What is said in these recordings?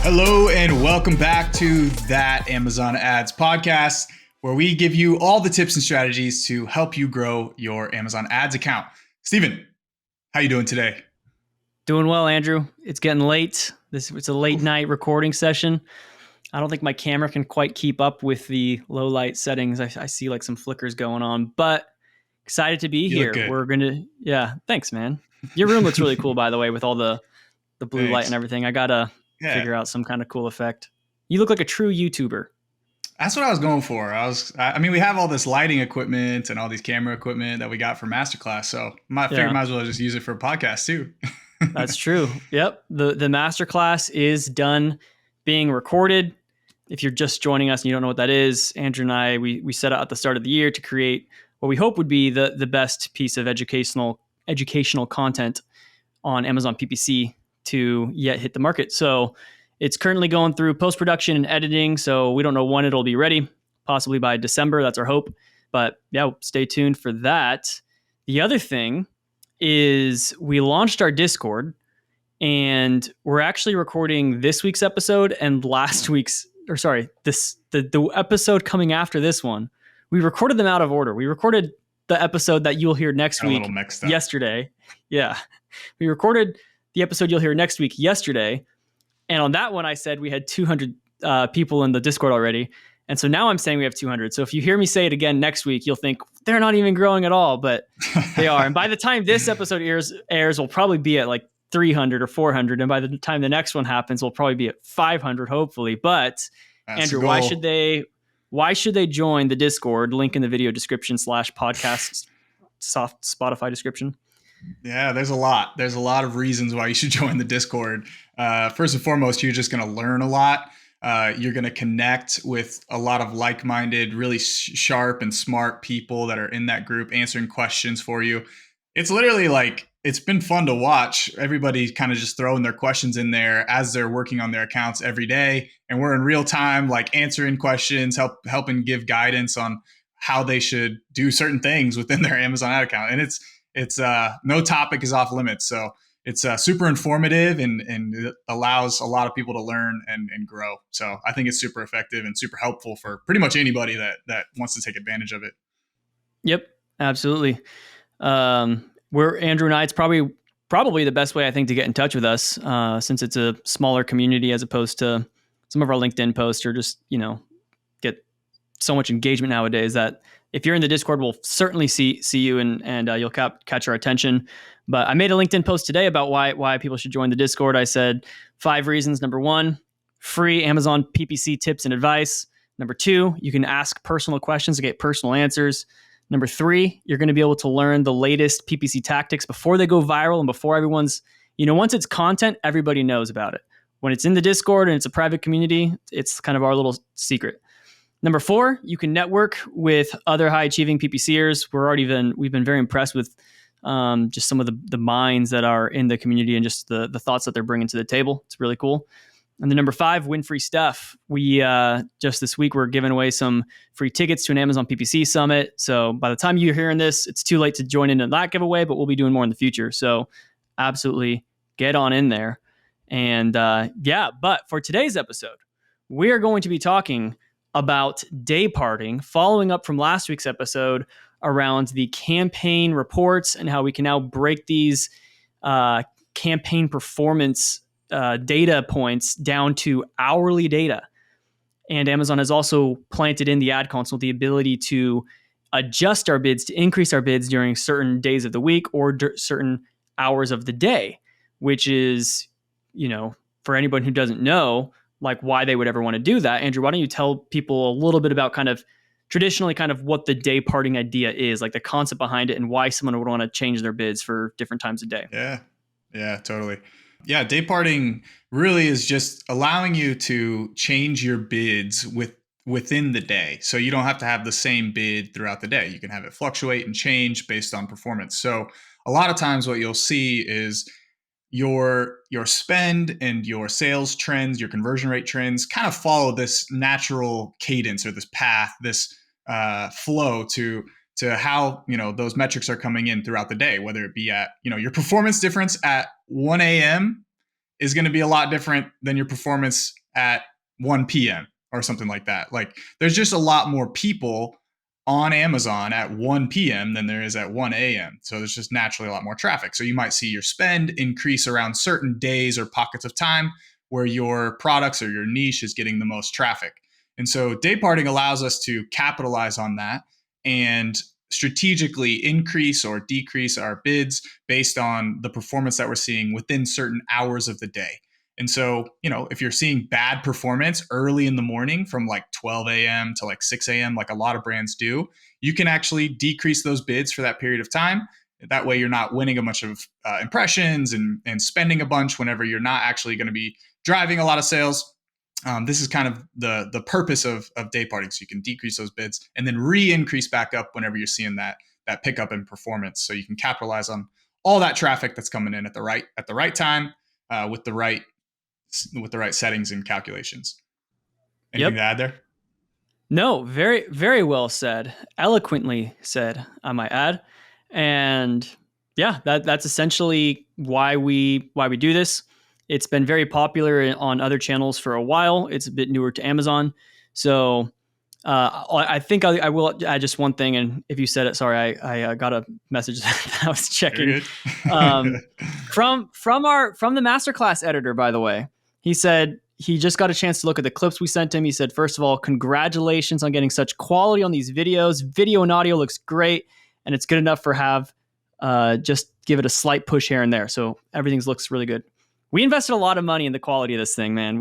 Hello and welcome back to That Amazon Ads Podcast, where we give you all the tips and strategies to help you grow your Amazon Ads account. Steven, how you doing today? Doing well, Andrew. It's getting late. It's a late night recording session. I don't think my camera can quite keep up with the low light settings. I see like some flickers going on, but excited to be You look here. good. Thanks, man. Your room looks really cool, by the way, with all the blue light Thanks. and everything. I gotta figure out some kind of cool effect. You look like a true YouTuber. That's what I was going for. I mean, we have all this lighting equipment and all these camera equipment that we got for Masterclass, so I figured might as well just use it for a podcast too. That's true. Yep. The masterclass is done being recorded. If you're just joining us and you don't know what that is, Andrew and I, we set out at the start of the year to create what we hope would be the best piece of educational content on Amazon PPC to yet hit the market. So it's currently going through post-production and editing. So we don't know when it'll be ready, possibly by December. That's our hope. But yeah, stay tuned for that. The other thing is we launched our Discord, and we're actually recording this week's episode and the episode coming after this one. We recorded them out of order. We recorded the episode that you'll hear next week yesterday. Yeah. We recorded the episode you'll hear next week yesterday. And on that one, I said we had 200 people in the Discord already. And so now I'm saying we have 200. So if you hear me say it again next week, you'll think they're not even growing at all, but they are. And by the time this episode airs, we'll probably be at like 300 or 400. And by the time the next one happens, we'll probably be at 500, hopefully. But That's Andrew, why should they join the Discord? Link in the video description / podcast soft Spotify description. Yeah, there's a lot. There's a lot of reasons why you should join the Discord. First and foremost, you're just going to learn a lot. You're going to connect with a lot of like-minded, really sharp and smart people that are in that group answering questions for you. It's literally like, it's been fun to watch. Everybody kind of just throwing their questions in there as they're working on their accounts every day. And we're in real time, like answering questions, helping give guidance on how they should do certain things within their Amazon ad account. And it's no topic is off limits. So it's super informative and it allows a lot of people to learn and grow. So I think it's super effective and super helpful for pretty much anybody that wants to take advantage of it. Yep, absolutely. We're Andrew and I, it's probably the best way I think to get in touch with us, since it's a smaller community as opposed to some of our LinkedIn posts or just, get so much engagement nowadays that if you're in the Discord, we'll certainly see you and you'll catch our attention. But I made a LinkedIn post today about why people should join the Discord. I said 5 reasons. Number 1, free Amazon PPC tips and advice. Number 2, you can ask personal questions to get personal answers. Number 3, you're going to be able to learn the latest PPC tactics before they go viral and before everyone's, once it's content, everybody knows about it. When it's in the Discord and it's a private community, it's kind of our little secret. Number 4, you can network with other high achieving PPCers. We've been very impressed with just some of the minds that are in the community and just the thoughts that they're bringing to the table. It's really cool. And then number 5, win free stuff. We just this week we're giving away some free tickets to an Amazon PPC summit. So by the time you're hearing this, it's too late to join in that giveaway, but we'll be doing more in the future. So absolutely get on in there. And but for today's episode, we are going to be talking about Dayparting, following up from last week's episode around the campaign reports and how we can now break these campaign performance data points down to hourly data. And Amazon has also planted in the ad console the ability to adjust our bids, to increase our bids during certain days of the week or certain hours of the day, which is, for anyone who doesn't know, like why they would ever want to do that. Andrew, why don't you tell people a little bit about traditionally what the Dayparting idea is, like the concept behind it and why someone would want to change their bids for different times of day. Yeah, totally. Yeah, Dayparting really is just allowing you to change your bids within the day. So you don't have to have the same bid throughout the day. You can have it fluctuate and change based on performance. So a lot of times what you'll see is your spend and your sales trends, your conversion rate trends kind of follow this natural cadence or this path, this flow to how, those metrics are coming in throughout the day, whether it be at, your performance difference at 1 a.m. is going to be a lot different than your performance at 1 p.m. or something like that. Like there's just a lot more people on Amazon at 1 p.m. than there is at 1 a.m. So there's just naturally a lot more traffic. So you might see your spend increase around certain days or pockets of time where your products or your niche is getting the most traffic. And so day parting allows us to capitalize on that and strategically increase or decrease our bids based on the performance that we're seeing within certain hours of the day. And so, if you're seeing bad performance early in the morning from like 12 a.m. to like 6 a.m., like a lot of brands do, you can actually decrease those bids for that period of time. That way, you're not winning a bunch of impressions and spending a bunch whenever you're not actually going to be driving a lot of sales. This is kind of the purpose of day parting. So you can decrease those bids and then re-increase back up whenever you're seeing that pickup in performance. So you can capitalize on all that traffic that's coming in at the right time with the right settings and calculations. Anything to add there? No, very, very well said. Eloquently said, I might add. And yeah, that's essentially why we do this. It's been very popular on other channels for a while. It's a bit newer to Amazon. So I think I will add just one thing. And if you said it, sorry, I got a message that I was checking from the masterclass editor, by the way. He said he just got a chance to look at the clips we sent him. He said, first of all, congratulations on getting such quality on these videos. Video and audio looks great, and it's good enough for just give it a slight push here and there. So everything looks really good. We invested a lot of money in the quality of this thing, man.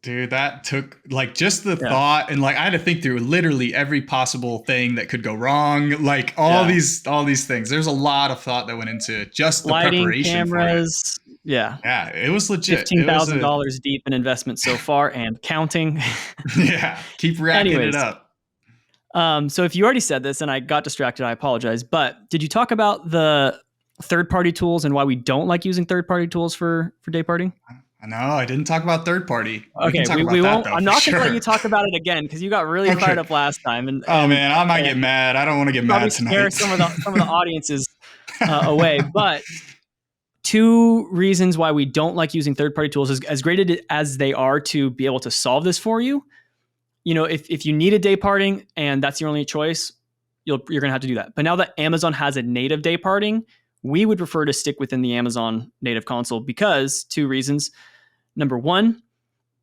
Dude, that took like just the thought, and like I had to think through literally every possible thing that could go wrong. Like all these things. There's a lot of thought that went into just the lighting, preparation cameras. for it. Yeah, it was legit. $15,000 deep in investment so far and counting. Yeah, keep racking it up. So if you already said this and I got distracted, I apologize. But did you talk about the third-party tools and why we don't like using third-party tools for day parting? No, I didn't talk about third party. Okay, we won't. I'm not going to let you talk about it again because you got really fired up last time. And man, I might get mad. I don't want to get mad tonight. Scare some of the audiences away. But two reasons why we don't like using third party tools is as great as they are to be able to solve this for you. If you need a day parting and that's your only choice, you're going to have to do that. But now that Amazon has a native day parting, we would prefer to stick within the Amazon native console because two reasons. Number one,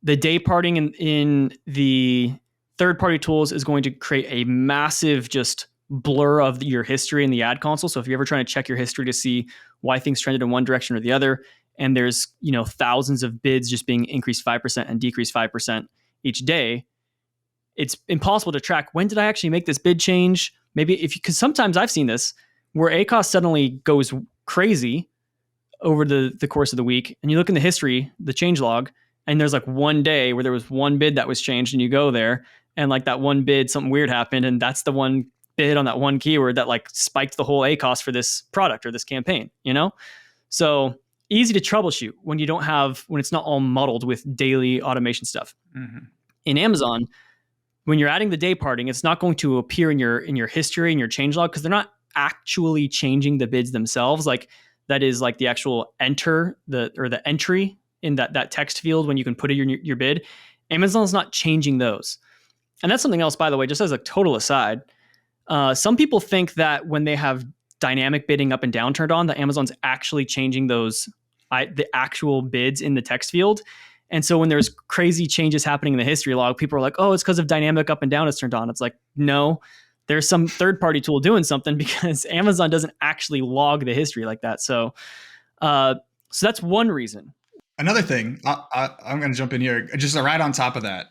the day parting in the third-party tools is going to create a massive just blur of your history in the ad console. So if you're ever trying to check your history to see why things trended in one direction or the other, and there's thousands of bids just being increased 5% and decreased 5% each day, it's impossible to track when did I actually make this bid change. Maybe because sometimes I've seen this where ACOS suddenly goes crazy over the course of the week, and you look in the history, the change log, and there's like one day where there was one bid that was changed, and you go there, and like that one bid, something weird happened, and that's the one bid on that one keyword that like spiked the whole ACOS for this product or this campaign, So easy to troubleshoot when it's not all muddled with daily automation stuff. Mm-hmm. In Amazon, when you're adding the day parting, it's not going to appear in your history and your change log because they're not actually changing the bids themselves. Like that is like the actual the entry in that text field when you can put in your bid. Amazon's not changing those. And that's something else, by the way, just as a total aside. Some people think that when they have dynamic bidding up and down turned on, that Amazon's actually changing the actual bids in the text field. And so when there's crazy changes happening in the history log, people are like, oh, it's because of dynamic up and down is turned on. It's like, no, there's some third-party tool doing something because Amazon doesn't actually log the history like that. So that's one reason. Another thing, I'm going to jump in here, just right on top of that,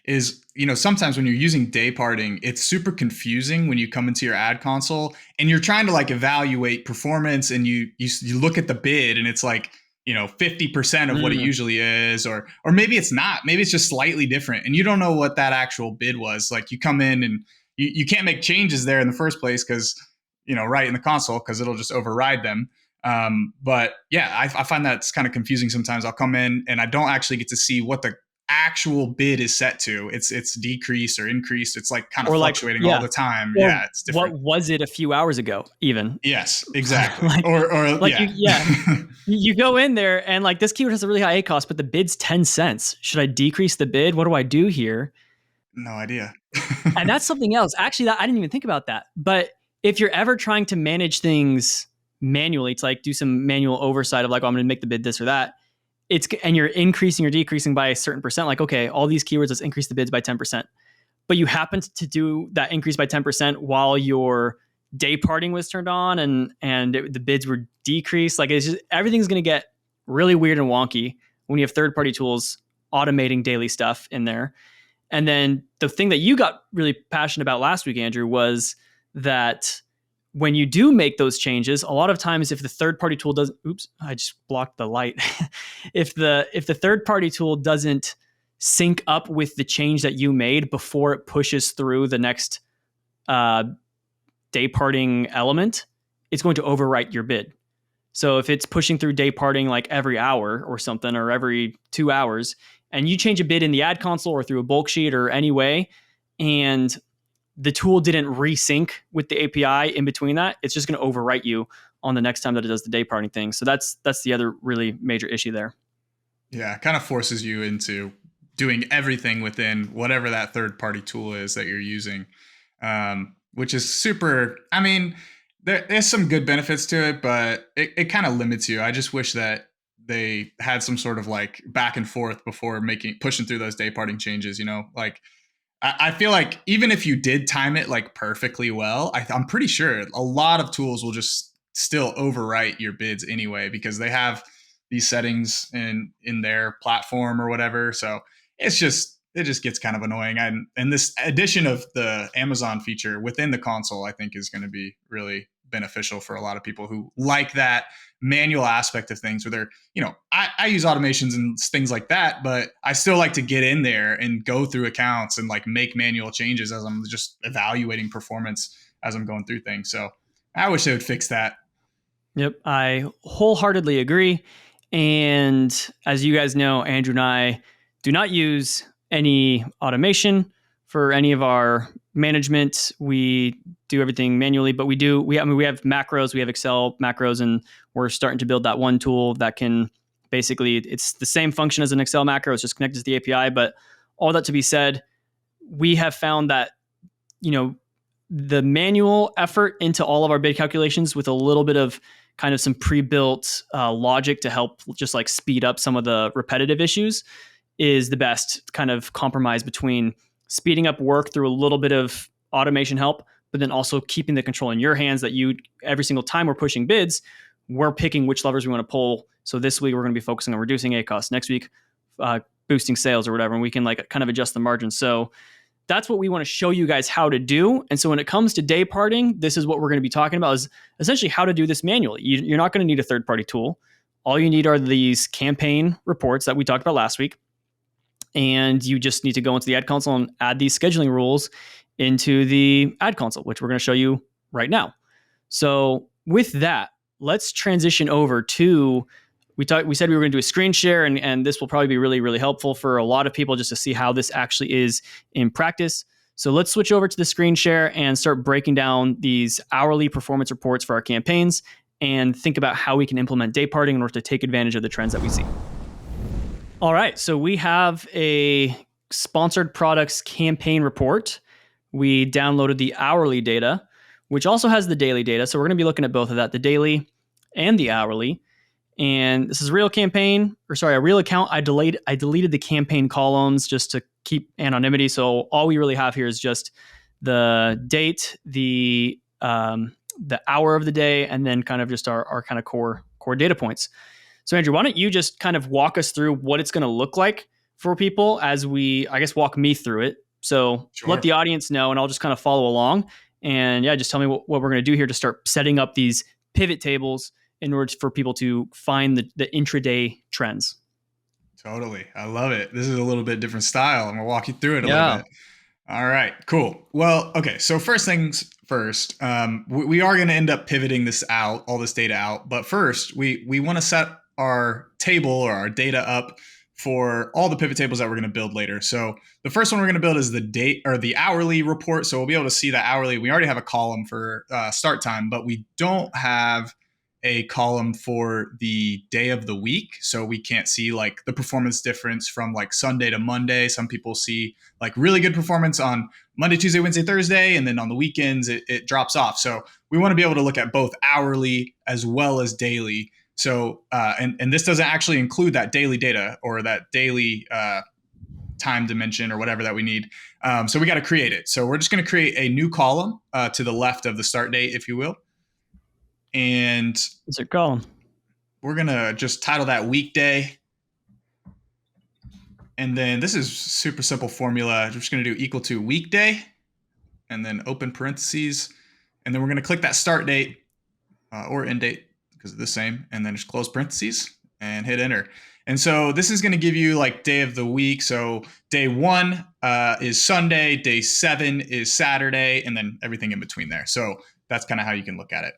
is, sometimes when you're using day parting, it's super confusing when you come into your ad console and you're trying to like evaluate performance and you look at the bid and it's like, 50% of what it usually is, or maybe it's not, maybe it's just slightly different and you don't know what that actual bid was. Like you come in and you can't make changes there in the first place because, right in the console, because it'll just override them. But yeah, I find that's kind of confusing sometimes. I'll come in and I don't actually get to see what the actual bid is set to. It's decreased or increased. It's like kind of Or like, fluctuating all yeah. the time. Or Yeah, it's what different. was it a few hours ago, even? Yes, exactly. like, Or like yeah. yeah. You go in there and like this keyword has a really high A cost, but the bid's 10 cents. Should I decrease the bid? What do I do here? No idea. And that's something else. Actually, that I didn't even think about that. But if you're ever trying to manage things manually, to like do some manual oversight of like, oh, I'm going to make the bid this or that, and you're increasing or decreasing by a certain percent, like, okay, all these keywords, let's increase the bids by 10%. But you happened to do that increase by 10% while your day parting was turned on and the bids were decreased. Like it's just, everything's going to get really weird and wonky when you have third party tools automating daily stuff in there. And then the thing that you got really passionate about last week, Andrew, was that when you do make those changes, a lot of times if the third party tool doesn't, oops, I just blocked the light. if the third party tool doesn't sync up with the change that you made before it pushes through the next day parting element, it's going to overwrite your bid. So if it's pushing through day parting like every hour or something, or every 2 hours, and you change a bid in the ad console or through a bulk sheet or any way, and the tool didn't resync with the API in between that, it's just going to overwrite you on the next time that it does the day parting thing. So that's the other really major issue there. Yeah, it kind of forces you into doing everything within whatever that third party tool is that you're using, which is super. I mean, there's some good benefits to it, but it kind of limits you. I just wish that they had some sort of like back and forth before pushing through those day parting changes. Like I feel like even if you did time it like perfectly well, I'm pretty sure a lot of tools will just still overwrite your bids anyway because they have these settings in their platform or whatever. So it just gets kind of annoying. And this addition of the Amazon feature within the console, I think, is going to be really beneficial for a lot of people who like that manual aspect of things where they're, I use automations and things like that, but I still like to get in there and go through accounts and like make manual changes as I'm just evaluating performance as I'm going through things. So I wish they would fix that. Yep, I wholeheartedly agree. And as you guys know, Andrew and I do not use any automation for any of our management. We do everything manually, but we have macros, we have Excel macros, and we're starting to build that one tool that can basically, it's the same function as an Excel macro, it's just connected to the API. But all that to be said, we have found that, the manual effort into all of our bid calculations with a little bit of kind of some pre-built logic to help just like speed up some of the repetitive issues is the best kind of compromise between speeding up work through a little bit of automation help, but then also keeping the control in your hands that every single time we're pushing bids, we're picking which levers we want to pull. So this week we're going to be focusing on reducing A costs. Next week, boosting sales or whatever, and we can like kind of adjust the margins. So that's what we want to show you guys how to do. And so when it comes to day parting, this is what we're going to be talking about, is essentially how to do this manually. You're not going to need a third-party tool. All you need are these campaign reports that we talked about last week. And you just need to go into the ad console and add these scheduling rules into the ad console, which we're going to show you right now. So with that, let's transition over to, we said we were going to do a screen share, and this will probably be really, really helpful for a lot of people just to see how this actually is in practice. So let's switch over to the screen share and start breaking down these hourly performance reports for our campaigns and think about how we can implement day parting in order to take advantage of the trends that we see. All right, so we have a sponsored products campaign report. We downloaded the hourly data, which also has the daily data. So we're going to be looking at both of that, the daily and the hourly. And this is a real account. I deleted the campaign columns just to keep anonymity. So all we really have here is just the date, the hour of the day, and then kind of just our kind of core data points. So Andrew, why don't you just kind of walk us through what it's going to look like for people as walk me through it. So Sure. Let the audience know, and I'll just kind of follow along. And yeah, just tell me what we're going to do here to start setting up these pivot tables in order for people to find the intraday trends. Totally. I love it. This is a little bit different style. I'm going to walk you through it a little bit. All right, cool. Well, okay. So first things first, we are going to end up pivoting all this data out. But first, we want to set our table or our data up for all the pivot tables that we're going to build later. So the first one we're going to build is the date or the hourly report. So we'll be able to see the hourly. We already have a column for start time, but we don't have a column for the day of the week. So we can't see like the performance difference from like Sunday to Monday. Some people see like really good performance on Monday, Tuesday, Wednesday, Thursday, and then on the weekends it drops off. So we want to be able to look at both hourly as well as daily. So, and this doesn't actually include that daily data or that daily time dimension or whatever that we need. So we got to create it. So we're just going to create a new column to the left of the start date, if you will. And what's it called? We're going to just title that weekday. And then this is super simple formula. We're just going to do equal to weekday and then open parentheses. And then we're going to click that start date or end date because it's the same. And then just close parentheses and hit enter. And so this is going to give you like day of the week. So day 1 is Sunday, day 7 is Saturday, and then everything in between there. So that's kind of how you can look at it.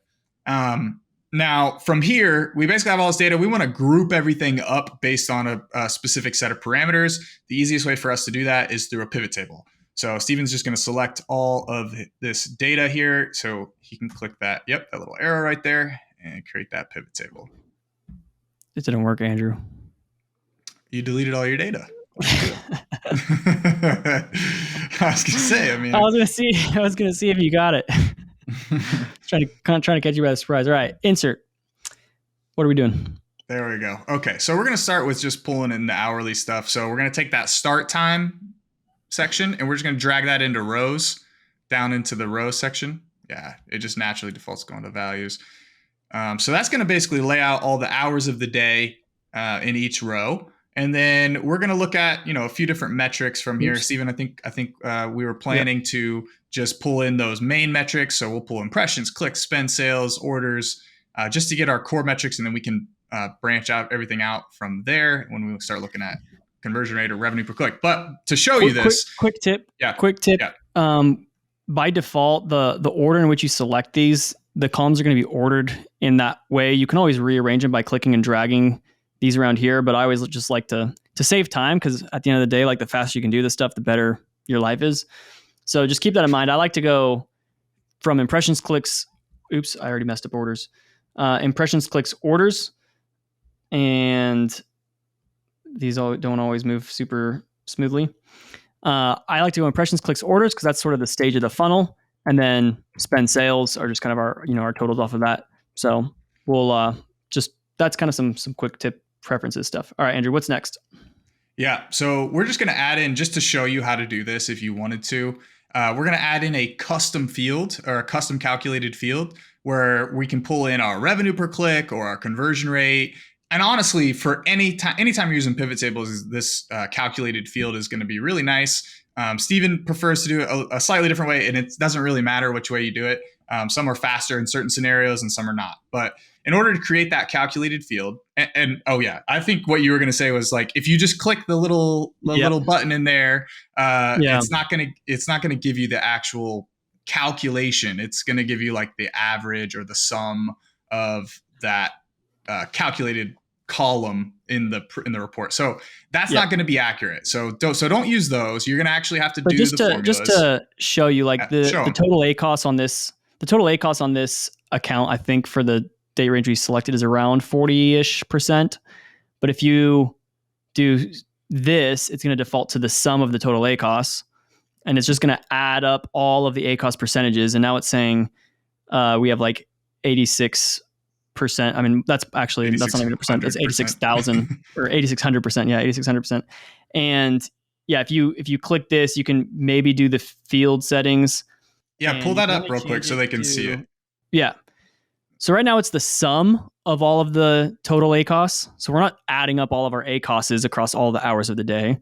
Now, from here, we basically have all this data. We want to group everything up based on a specific set of parameters. The easiest way for us to do that is through a pivot table. So Steven's just going to select all of this data here. So he can click that, that little arrow right there and create that pivot table. It didn't work, Andrew. You deleted all your data. I was going to say, I was going to see if you got it. trying to catch you by surprise. All right, insert. What are we doing? There we go. Okay, so we're going to start with just pulling in the hourly stuff. So we're going to take that start time section and we're just going to drag that into rows, down into the row section. Yeah, it just naturally defaults going to values. So that's going to basically lay out all the hours of the day in each row. And then we're going to look at, a few different metrics from here. Steven, I think we were planning to just pull in those main metrics. So we'll pull impressions, clicks, spend, sales, orders, just to get our core metrics. And then we can branch out everything out from there when we start looking at conversion rate or revenue per click. But to show you this. Quick tip. Yeah. By default, the order in which you select these, the columns are going to be ordered in that way. You can always rearrange them by clicking and dragging these around here, but I always just like to save time because at the end of the day, like the faster you can do this stuff, the better your life is. So just keep that in mind. I like to go from impressions, clicks. Oops, I already messed up orders. Impressions, clicks, orders, and these don't always move super smoothly. I like to go impressions, clicks, orders because that's sort of the stage of the funnel, and then spend, sales are just kind of our totals off of that. So we'll that's kind of some quick tip preferences stuff. All right, Andrew, what's next? Yeah, so we're just going to add in, just to show you how to do this if you wanted to, we're going to add in a custom field or a custom calculated field where we can pull in our revenue per click or our conversion rate. And honestly, for anytime you're using pivot tables, this calculated field is going to be really nice. Steven prefers to do it a slightly different way, and it doesn't really matter which way you do it. Some are faster in certain scenarios and some are not. But in order to create that calculated field, and I think what you were going to say was like, if you just click the little button in there, it's not going to give you the actual calculation. It's going to give you like the average or the sum of that calculated column in the report. So that's not going to be accurate. So don't use those. You're going to actually have to do the formulas. Just to show you, like the total ACOS on this, account, I think for the date range we selected is around 40-ish%. But if you do this, it's going to default to the sum of the total ACOS, and it's just going to add up all of the ACOS percentages. And now it's saying we have like 86%. I mean, that's not even a percent. That's 86,000 or 8,600%. Yeah, 8,600%. And yeah, if you click this, you can maybe do the field settings. Yeah, pull that up real quick so they can see it. Yeah. So right now it's the sum of all of the total ACOS. So we're not adding up all of our ACOSs across all the hours of the day.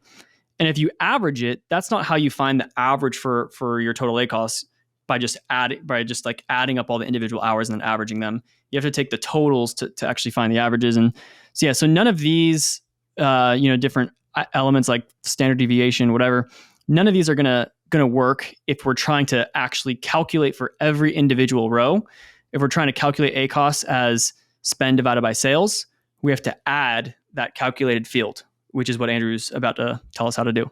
And if you average it, that's not how you find the average for your total ACOS by just adding up all the individual hours and then averaging them. You have to take the totals to actually find the averages. And so none of these different elements like standard deviation, whatever, none of these are gonna work if we're trying to actually calculate for every individual row. If we're trying to calculate ACOS as spend divided by sales, we have to add that calculated field, which is what Andrew's about to tell us how to do.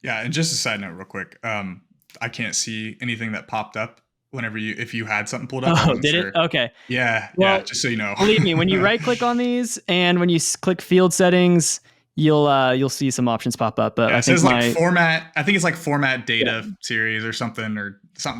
Yeah, and just a side note, real quick, I can't see anything that popped up if you had something pulled up. I Oh, wasn't did it? sure. Okay. Yeah, Well, just so you know. believe me, when you right click on these and when you click field settings, you'll see some options pop up. But Yeah, I it think says like format. I think it's like format data yeah, series or something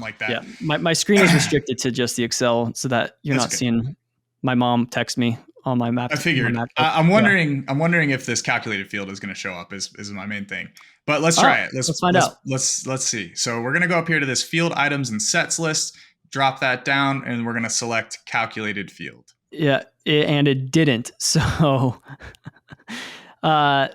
like that. yeah, my screen is restricted to just the Excel so that you're That's not okay. seeing my mom text me on my I my figured. MacBook. I'm Yeah. wondering. I'm wondering if this calculated field is going to show up. Is my main thing. But let's Oh, try it. let's find out. Let's see. So we're going to go up here to this field items and sets list. Drop that down, and we're going to select calculated field. Yeah, and it didn't. So, why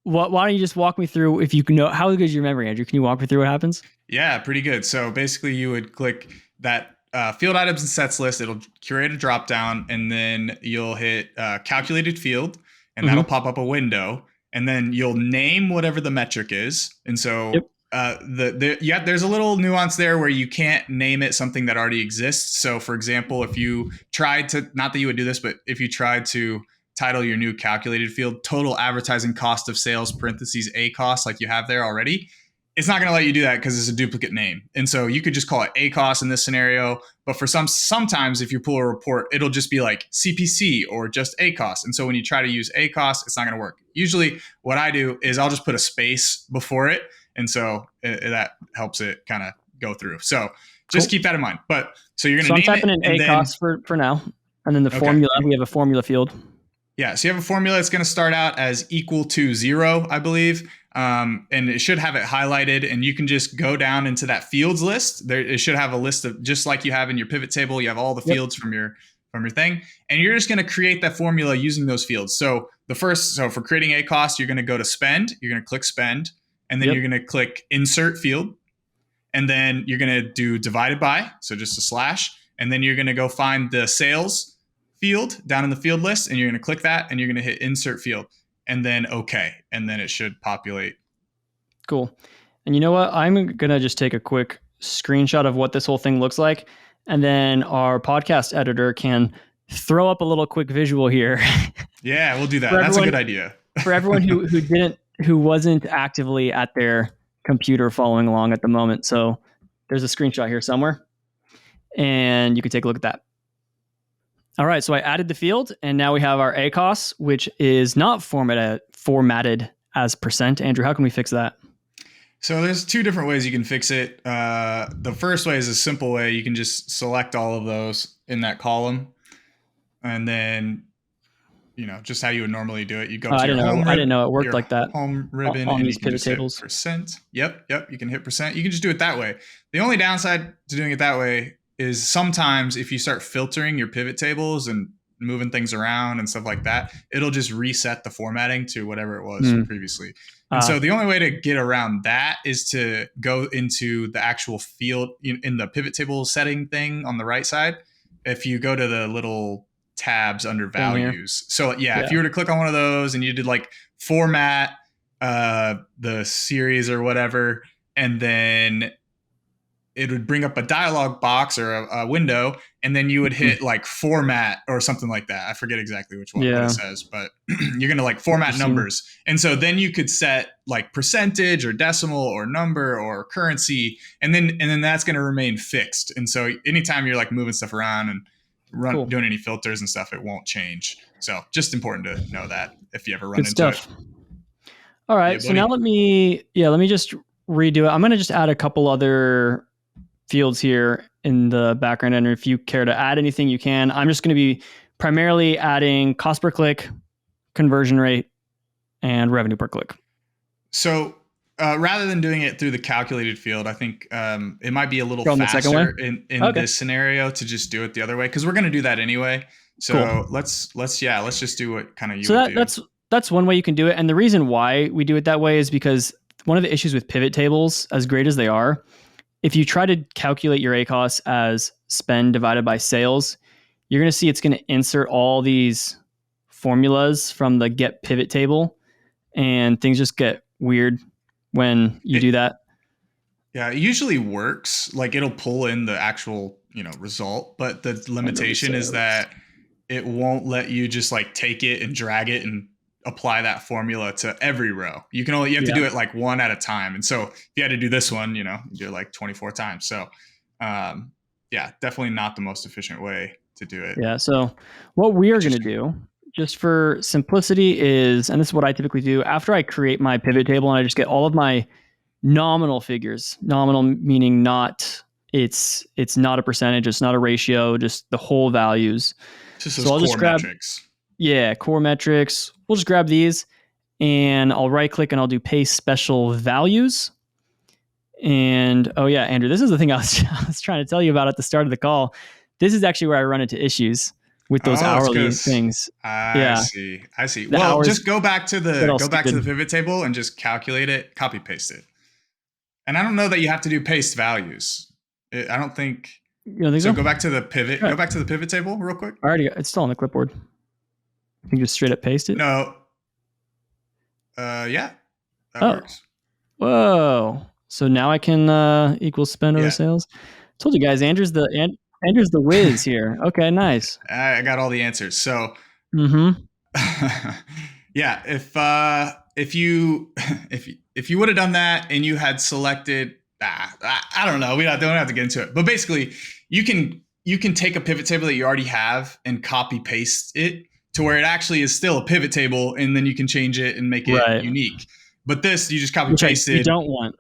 don't you just walk me through if you can know how good is your memory, Andrew? Can you walk me through what happens? Yeah, pretty good. So basically, you would click that field items and sets list. It'll curate a drop down, and then you'll hit calculated field, and that'll pop up a window. And then you'll name whatever the metric is. And Yep. so there's a little nuance there where you can't name it something that already exists. So for example, if you tried to, not that you would do this, but if you tried to title your new calculated field total advertising cost of sales parentheses a cost like you have there already, it's not going to let you do that because it's a duplicate name. And so you could just call it ACOS in this scenario. But for sometimes if you pull a report, it'll just be like CPC or just ACOS. And so when you try to use ACOS, it's not going to work. Usually what I do is I'll just put a space before it. And so that helps it kind of go through. So just keep that in mind. But so you're going to name it. So I'm typing in ACOS for now. And then the formula, we have a formula field. Yeah, so you have a formula that's going to start out as equal to 0, I believe. And it should have it highlighted, and you can just go down into that fields list. It should have a list of, just like you have in your pivot table, you have all the fields from your thing, and you're just going to create that formula using those fields. So for creating a cost, you're going to go to spend, you're going to click spend, and then you're going to click insert field, and then you're going to do divided by, so just a slash, and then you're going to go find the sales field down in the field list, and you're going to click that, and you're going to hit insert field, and then okay, and then it should populate. Cool. And you know what? I'm going to just take a quick screenshot of what this whole thing looks like, and then our podcast editor can throw up a little quick visual here. Yeah, we'll do that. That's a good idea. For everyone who wasn't actively at their computer following along at the moment. So there's a screenshot here somewhere, and you can take a look at that. All right, so I added the field, and now we have our ACOS, which is not formatted as percent. Andrew, how can we fix that? So there's two different ways you can fix it. The first way is a simple way. You can just select all of those in that column, and then, just how you would normally do it. You go to your home ribbon. I didn't know it worked like that. Home ribbon on and these you can pivot tables. Hit %. Yep. You can hit %. You can just do it that way. The only downside to doing it that way is sometimes if you start filtering your pivot tables and moving things around and stuff like that, it'll just reset the formatting to whatever it was previously. And so the only way to get around that is to go into the actual field in the pivot table setting thing on the right side. If you go to the little tabs under values. So if you were to click on one of those and you did like format the series or whatever, and then it would bring up a dialog box or a window, and then you would hit like format or something like that. I forget exactly which one what it says, but you're going to like format numbers. And so then you could set like percentage or decimal or number or currency, and then that's going to remain fixed. And so anytime you're like moving stuff around and doing any filters and stuff, it won't change. So just important to know that if you ever run into it. All right. So now let me just redo it. I'm going to just add a couple other fields here in the background. And if you care to add anything, you can. I'm just going to be primarily adding cost per click, conversion rate, and revenue per click. So rather than doing it through the calculated field, I think it might be a little faster in this scenario to just do it the other way, because we're going to do that anyway. So let's just do what kind of you would do. That's one way you can do it. And the reason why we do it that way is because one of the issues with pivot tables, as great as they are, if you try to calculate your ACOS as spend divided by sales, you're going to see it's going to insert all these formulas from the get pivot table, and things just get weird when you do that. Yeah, it usually works. Like it'll pull in the actual, result, but the limitation is that it won't let you just like take it and drag it and apply that formula to every row. You have to Yeah. do it like one at a time. And so if you had to do this one, you do it like 24 times. So yeah, definitely not the most efficient way to do it. Yeah. So what we are going to do, just for simplicity, is, and this is what I typically do, after I create my pivot table and I just get all of my nominal figures, nominal meaning it's not a percentage, it's not a ratio, just the whole values. Just So those I'll core just grab, metrics. yeah, core metrics. We'll just grab these and I'll right click and I'll do paste special values. And oh yeah, Andrew, this is the thing I was trying to tell you about at the start of the call. This is actually where I run into issues with those hourly things. I Yeah, see. the Well, hours just go back to get all the stupid. pivot table and just calculate it, copy paste it. And I don't know that you have to do paste values. I don't think. You know, So go back to the pivot. Right. Go back to the pivot table real quick. It's still on the clipboard. You can just straight up paste it. No. Yeah, that works. Whoa. So now I can equal spend over sales. Told you guys, Andrew's the whiz here. Okay, nice. I got all the answers. So yeah, if you would have done that and you had selected, I don't know, we don't have to get into it, but basically you can take a pivot table that you already have and copy paste it to where it actually is still a pivot table, and then you can change it and make it unique. But this, you just copy pasted. We don't want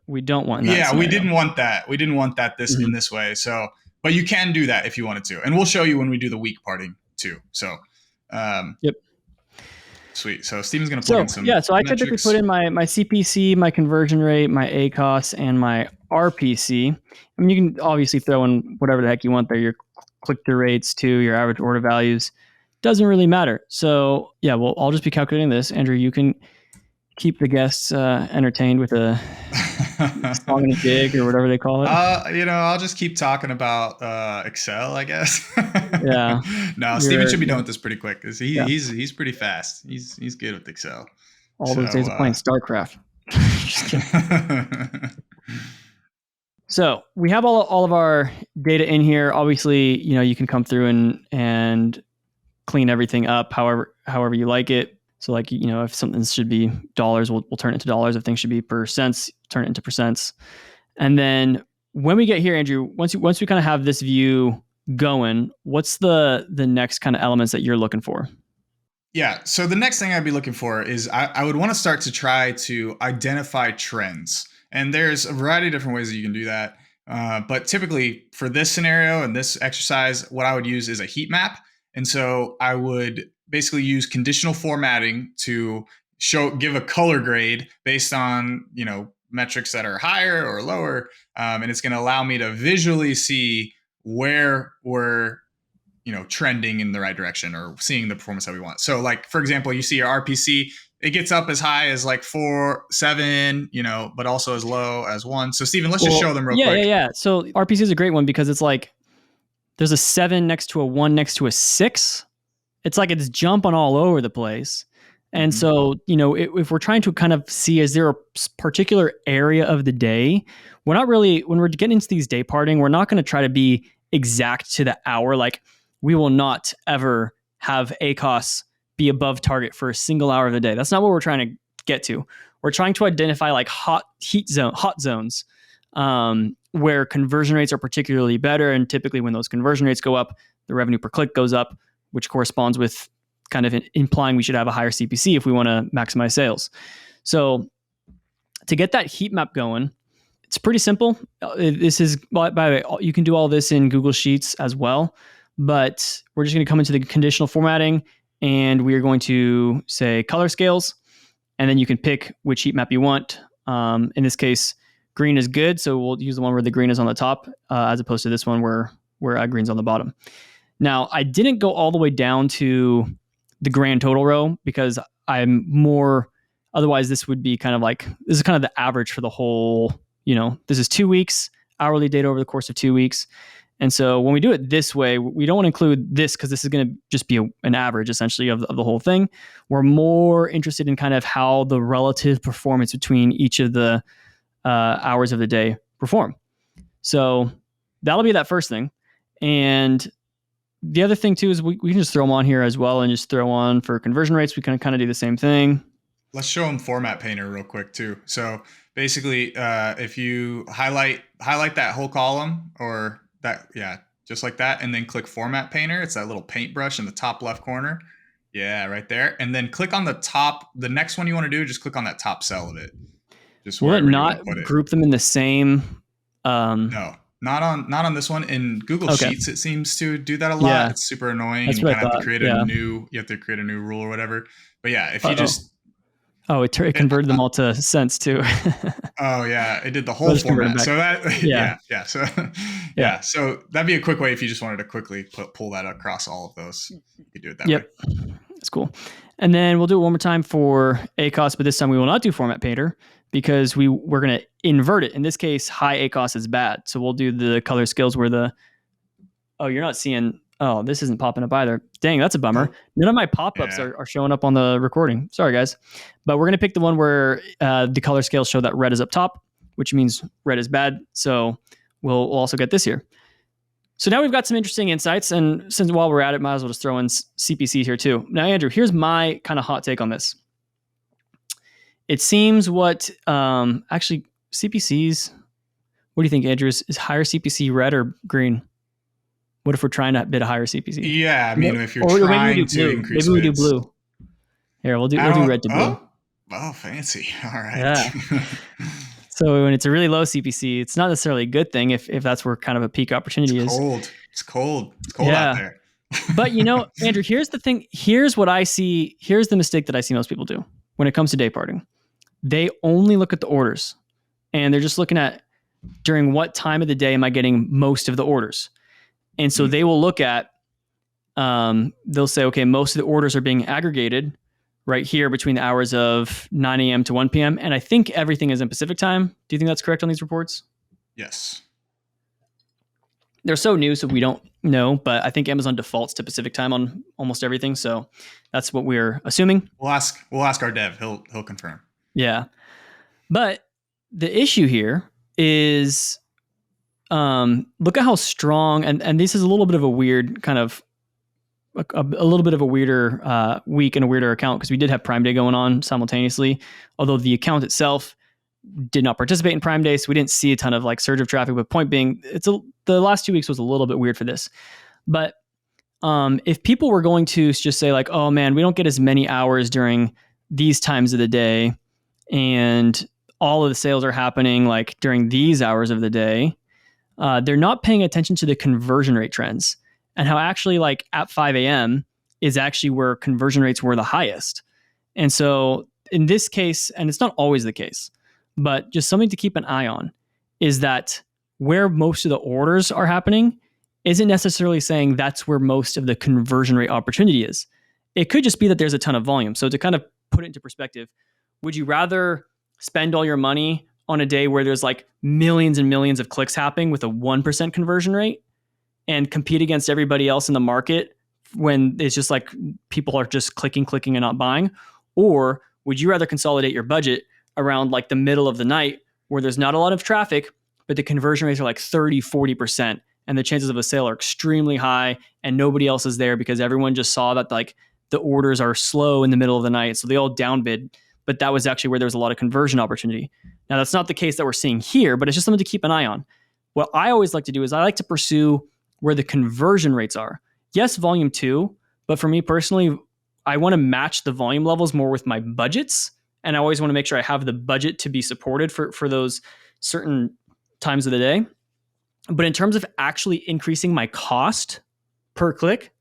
that. Yeah, scenario. We didn't want that. We didn't want that in this way. So, but you can do that if you wanted to, and we'll show you when we do the Weekparting too. So, yep. Sweet. So Steven's going to put in some. Yeah, so I typically put in my CPC, my conversion rate, my ACOS, and my RPC. I mean, you can obviously throw in whatever the heck you want there. Your click-through rates too, your average order values. Doesn't really matter. So yeah, well, I'll just be calculating this. Andrew, you can keep the guests entertained with a song and a jig or whatever they call it. I'll just keep talking about Excel, I guess. Yeah. No, Steven should be done with this pretty quick because he's pretty fast. He's good with Excel. All those days of playing StarCraft. Just kidding. So we have all of our data in here. Obviously, you can come through and clean everything up however you like it. So like, if something should be dollars, we'll turn it to dollars. If things should be percents, turn it into percents. And then when we get here, Andrew, once we kind of have this view going, what's the next kind of elements that you're looking for? Yeah. So the next thing I'd be looking for is I would want to start to try to identify trends. And there's a variety of different ways that you can do that. But typically for this scenario and this exercise, what I would use is a heat map. And so I would basically use conditional formatting to give a color grade based on, metrics that are higher or lower. And it's going to allow me to visually see where we're, trending in the right direction or seeing the performance that we want. So like, for example, you see your RPC, it gets up as high as like 4, 7, but also as low as 1. So Steven, let's just show them real quick. Yeah. So RPC is a great one because it's like, there's a 7 next to a 1 next to a 6. It's like it's jumping all over the place. And so, if we're trying to kind of see, is there a particular area of the day? We're not really, when we're getting into these day parting, we're not going to try to be exact to the hour. Like we will not ever have ACOS be above target for a single hour of the day. That's not what we're trying to get to. We're trying to identify like hot zones where conversion rates are particularly better. And typically when those conversion rates go up, the revenue per click goes up, which corresponds with kind of implying we should have a higher CPC if we want to maximize sales. So to get that heat map going, it's pretty simple. This is, by the way, you can do all this in Google Sheets as well, but we're just going to come into the conditional formatting and we are going to say color scales, and then you can pick which heat map you want. In this case, green is good. So we'll use the one where the green is on the top as opposed to this one where green's on the bottom. Now, I didn't go all the way down to the grand total row because I'm more, otherwise this would be kind of like, this is kind of the average for the whole, this is 2 weeks, hourly data over the course of 2 weeks. And so when we do it this way, we don't want to include this because this is going to just be an average essentially of the whole thing. We're more interested in kind of how the relative performance between each of the hours of the day perform. So that'll be that first thing. And The other thing too is we can just throw them on here as well and just throw on for conversion rates. We can kind of do the same thing. Let's show them Format Painter real quick too. So basically, if you highlight that whole column or that, yeah, just like that, and then click Format Painter. It's that little paintbrush in the top left corner. Yeah, right there. And then click on the top. The next one you want to do, just click on that top cell of it. Just Will it wherever you want not to put it. group them in the same? No, not on this one. In Google Okay. Sheets, it seems to do that a lot. Yeah. It's super annoying, That's and you what I kind of have to thought. create Yeah. a new. You have to create a new rule or whatever. But yeah, if you Uh-oh. just it converted them all to cents too. oh yeah, it did the whole just convert 'em format. back. So that Yeah. yeah. So Yeah. yeah, so that'd be a quick way if you just wanted to quickly pull that across all of those. You could do it that way. Yep. That's cool. And then we'll do it one more time for ACOS, but this time we will not do Format Painter because we're going to invert it. In this case, high ACOS is bad. So we'll do the color skills where you're not seeing, this isn't popping up either. Dang, that's a bummer. Nope. None of my pop-ups Yeah. are showing up on the recording. Sorry, guys. But we're going to pick the one where the color scales show that red is up top, which means red is bad. So we'll also get this here. So now we've got some interesting insights, and since while we're at it, might as well just throw in CPC here too. Now, Andrew, here's my kind of hot take on this. It seems what actually CPCs. What do you think, Andrew? Is higher CPC red or green? What if we're trying to bid a higher CPC? Yeah, I mean, if you're Or trying to increase maybe we do bids. blue. Here, we'll do red to blue. Oh, fancy. All right. Yeah. So when it's a really low CPC, it's not necessarily a good thing if that's where kind of a peak opportunity is. It's cold out there. But Andrew, here's the thing. Here's what I see. Here's the mistake that I see most people do when it comes to Dayparting. They only look at the orders, and they're just looking at during what time of the day am I getting most of the orders. And so they will look at, they'll say, okay, most of the orders are being aggregated right here between the hours of 9 a.m. to 1 p.m. And I think everything is in Pacific time. Do you think that's correct on these reports? Yes. They're so new, so we don't know, but I think Amazon defaults to Pacific time on almost everything. So that's what we're assuming. We'll ask our dev. He'll confirm. Yeah. But the issue here is, look at how strong, and this is a little bit of a weird kind of a little bit of a weirder week and a weirder account because we did have Prime Day going on simultaneously, although the account itself did not participate in Prime Day, so we didn't see a ton of like surge of traffic. But point being, the last 2 weeks was a little bit weird for this. But if people were going to just say like, oh man, we don't get as many hours during these times of the day, and all of the sales are happening like during these hours of the day, they're not paying attention to the conversion rate trends and how actually like at 5 a.m. is actually where conversion rates were the highest. And so in this case, and it's not always the case, but just something to keep an eye on is that where most of the orders are happening isn't necessarily saying that's where most of the conversion rate opportunity is. It could just be that there's a ton of volume. So to kind of put it into perspective, would you rather spend all your money on a day where there's like millions and millions of clicks happening with a 1% conversion rate and compete against everybody else in the market when it's just like people are just clicking and not buying? Or would you rather consolidate your budget around like the middle of the night where there's not a lot of traffic, but the conversion rates are like 30, 40%, and the chances of a sale are extremely high and nobody else is there because everyone just saw that like the orders are slow in the middle of the night. So they all downbid, but that was actually where there was a lot of conversion opportunity. Now that's not the case that we're seeing here, but it's just something to keep an eye on. What I always like to do is I like to pursue where the conversion rates are. Yes, volume too, but for me personally, I want to match the volume levels more with my budgets. And I always want to make sure I have the budget to be supported for those certain times of the day. But in terms of actually increasing my cost per click,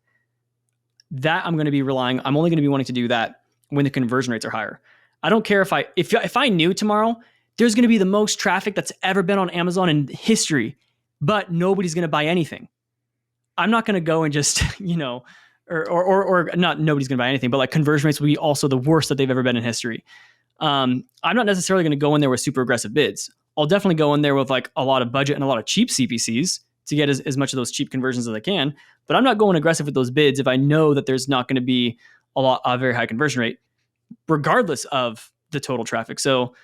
that I'm only going to be wanting to do that when the conversion rates are higher. I don't care if I knew tomorrow there's going to be the most traffic that's ever been on Amazon in history, but nobody's going to buy anything. I'm not going to go and just, or not nobody's going to buy anything, but like conversion rates will be also the worst that they've ever been in history. I'm not necessarily going to go in there with super aggressive bids. I'll definitely go in there with like a lot of budget and a lot of cheap CPCs to get as much of those cheap conversions as I can. But I'm not going aggressive with those bids if I know that there's not going to be a very high conversion rate, regardless of the total traffic. So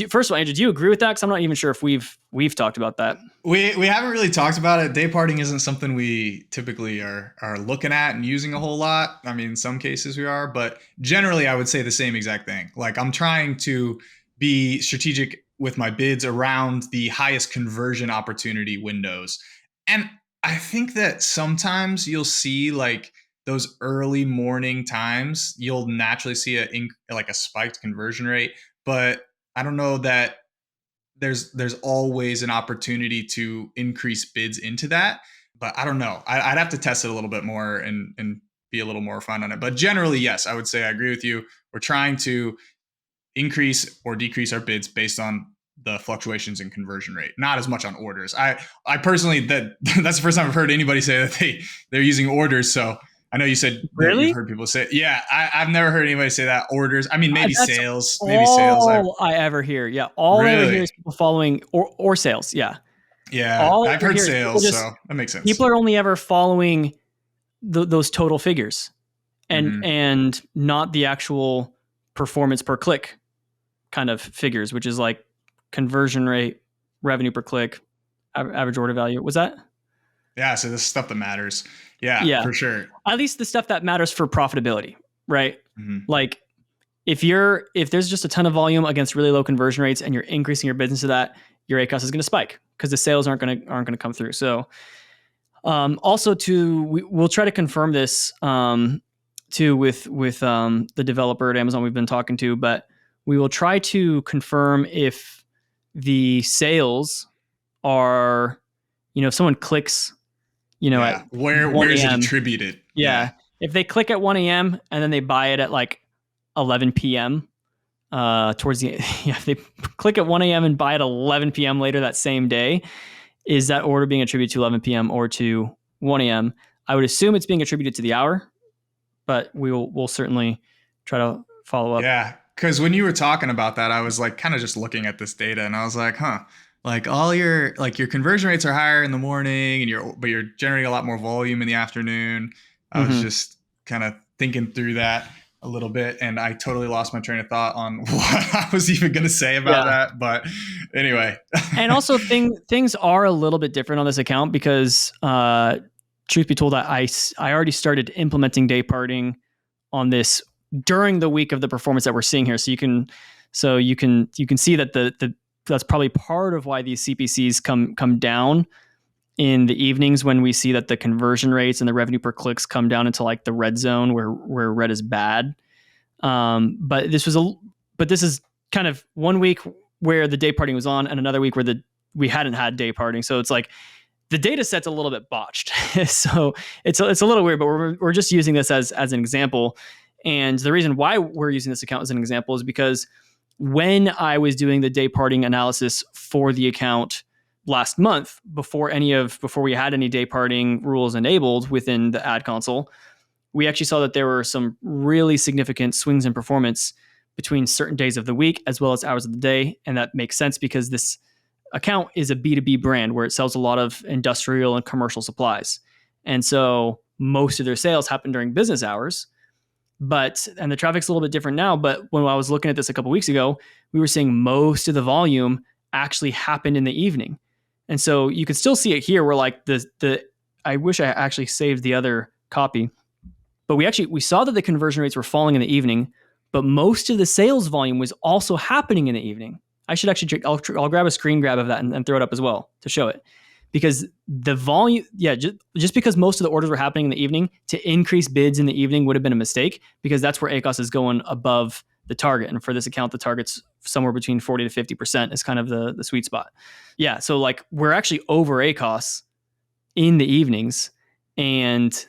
First of all, Andrew, do you agree with that? Because I'm not even sure if we've talked about that. We haven't really talked about it. Day parting isn't something we typically are looking at and using a whole lot. I mean, in some cases we are, but generally I would say the same exact thing. Like I'm trying to be strategic with my bids around the highest conversion opportunity windows. And I think that sometimes you'll see like those early morning times, you'll naturally see like a spiked conversion rate, but I don't know that there's always an opportunity to increase bids into that. But I don't know. I'd have to test it a little bit more and be a little more refined on it. But generally, yes, I would say I agree with you. We're trying to increase or decrease our bids based on the fluctuations in conversion rate, not as much on orders. I personally that's the first time I've heard anybody say that they're using orders. So I know you said that you've Really? heard people say, yeah, I've never heard anybody say that. Orders. I mean, maybe That's sales, maybe sales. all I ever hear. Yeah, all I ever hear Really, is people following or sales. Yeah, yeah, all I I've ever heard hear is sales, so that makes sense. people are only ever following those total figures Mm-hmm. and not the actual performance per click kind of figures, which is like conversion rate, revenue per click, average order value. Was that? Yeah, so this is stuff that matters. Yeah, Yeah, for sure. at least the stuff that matters for profitability, right? Mm-hmm. Like if there's just a ton of volume against really low conversion rates and you're increasing your business to that, your ACOS is going to spike because the sales aren't going to come through. So also we'll try to confirm this too with the developer at Amazon we've been talking to, but we will try to confirm if the sales are, if someone clicks, at Yeah, where 1 is it a.m. attributed? Yeah. Yeah, If they click at 1 a.m. and then they buy it at like 11 p.m. Towards the yeah, if they click at 1 a.m. and buy at 11 p.m. later that same day, is that order being attributed to 11 p.m. or to 1 a.m.? I would assume it's being attributed to the hour, but we'll certainly try to follow up. yeah. Because when you were talking about that, I was like kind of just looking at this data, and I was like, huh. Like all your conversion rates are higher in the morning, and you're generating a lot more volume in the afternoon. I was Mm-hmm. just kind of thinking through that a little bit, and I totally lost my train of thought on what I was even going to say about Yeah. that. But anyway, And also things are a little bit different on this account because truth be told, I already started implementing day parting on this during the week of the performance that we're seeing here. So you can see that the that's probably part of why these CPCs come down in the evenings when we see that the conversion rates and the revenue per clicks come down into like the red zone where red is bad. But this is kind of 1 week where the day parting was on and another week where we hadn't had day parting. So it's like the data set's a little bit botched. So it's a little weird, but we're just using this as an example. And the reason why we're using this account as an example is because when I was doing the day parting analysis for the account last month, before we had any day parting rules enabled within the ad console, we actually saw that there were some really significant swings in performance between certain days of the week as well as hours of the day. And that makes sense because this account is a B2B brand where it sells a lot of industrial and commercial supplies. And so most of their sales happen during business hours. And the traffic's a little bit different now. But when I was looking at this a couple of weeks ago, we were seeing most of the volume actually happened in the evening. And so you can still see it here where like I wish I actually saved the other copy, but we saw that the conversion rates were falling in the evening, but most of the sales volume was also happening in the evening. I should actually I'll grab a screen grab of that and throw it up as well to show it. Because the volume, just because most of the orders were happening in the evening, to increase bids in the evening would have been a mistake because that's where ACOS is going above the target. And for this account, the target's somewhere between 40 to 50% is kind of the sweet spot. Yeah, so like we're actually over ACOS in the evenings, and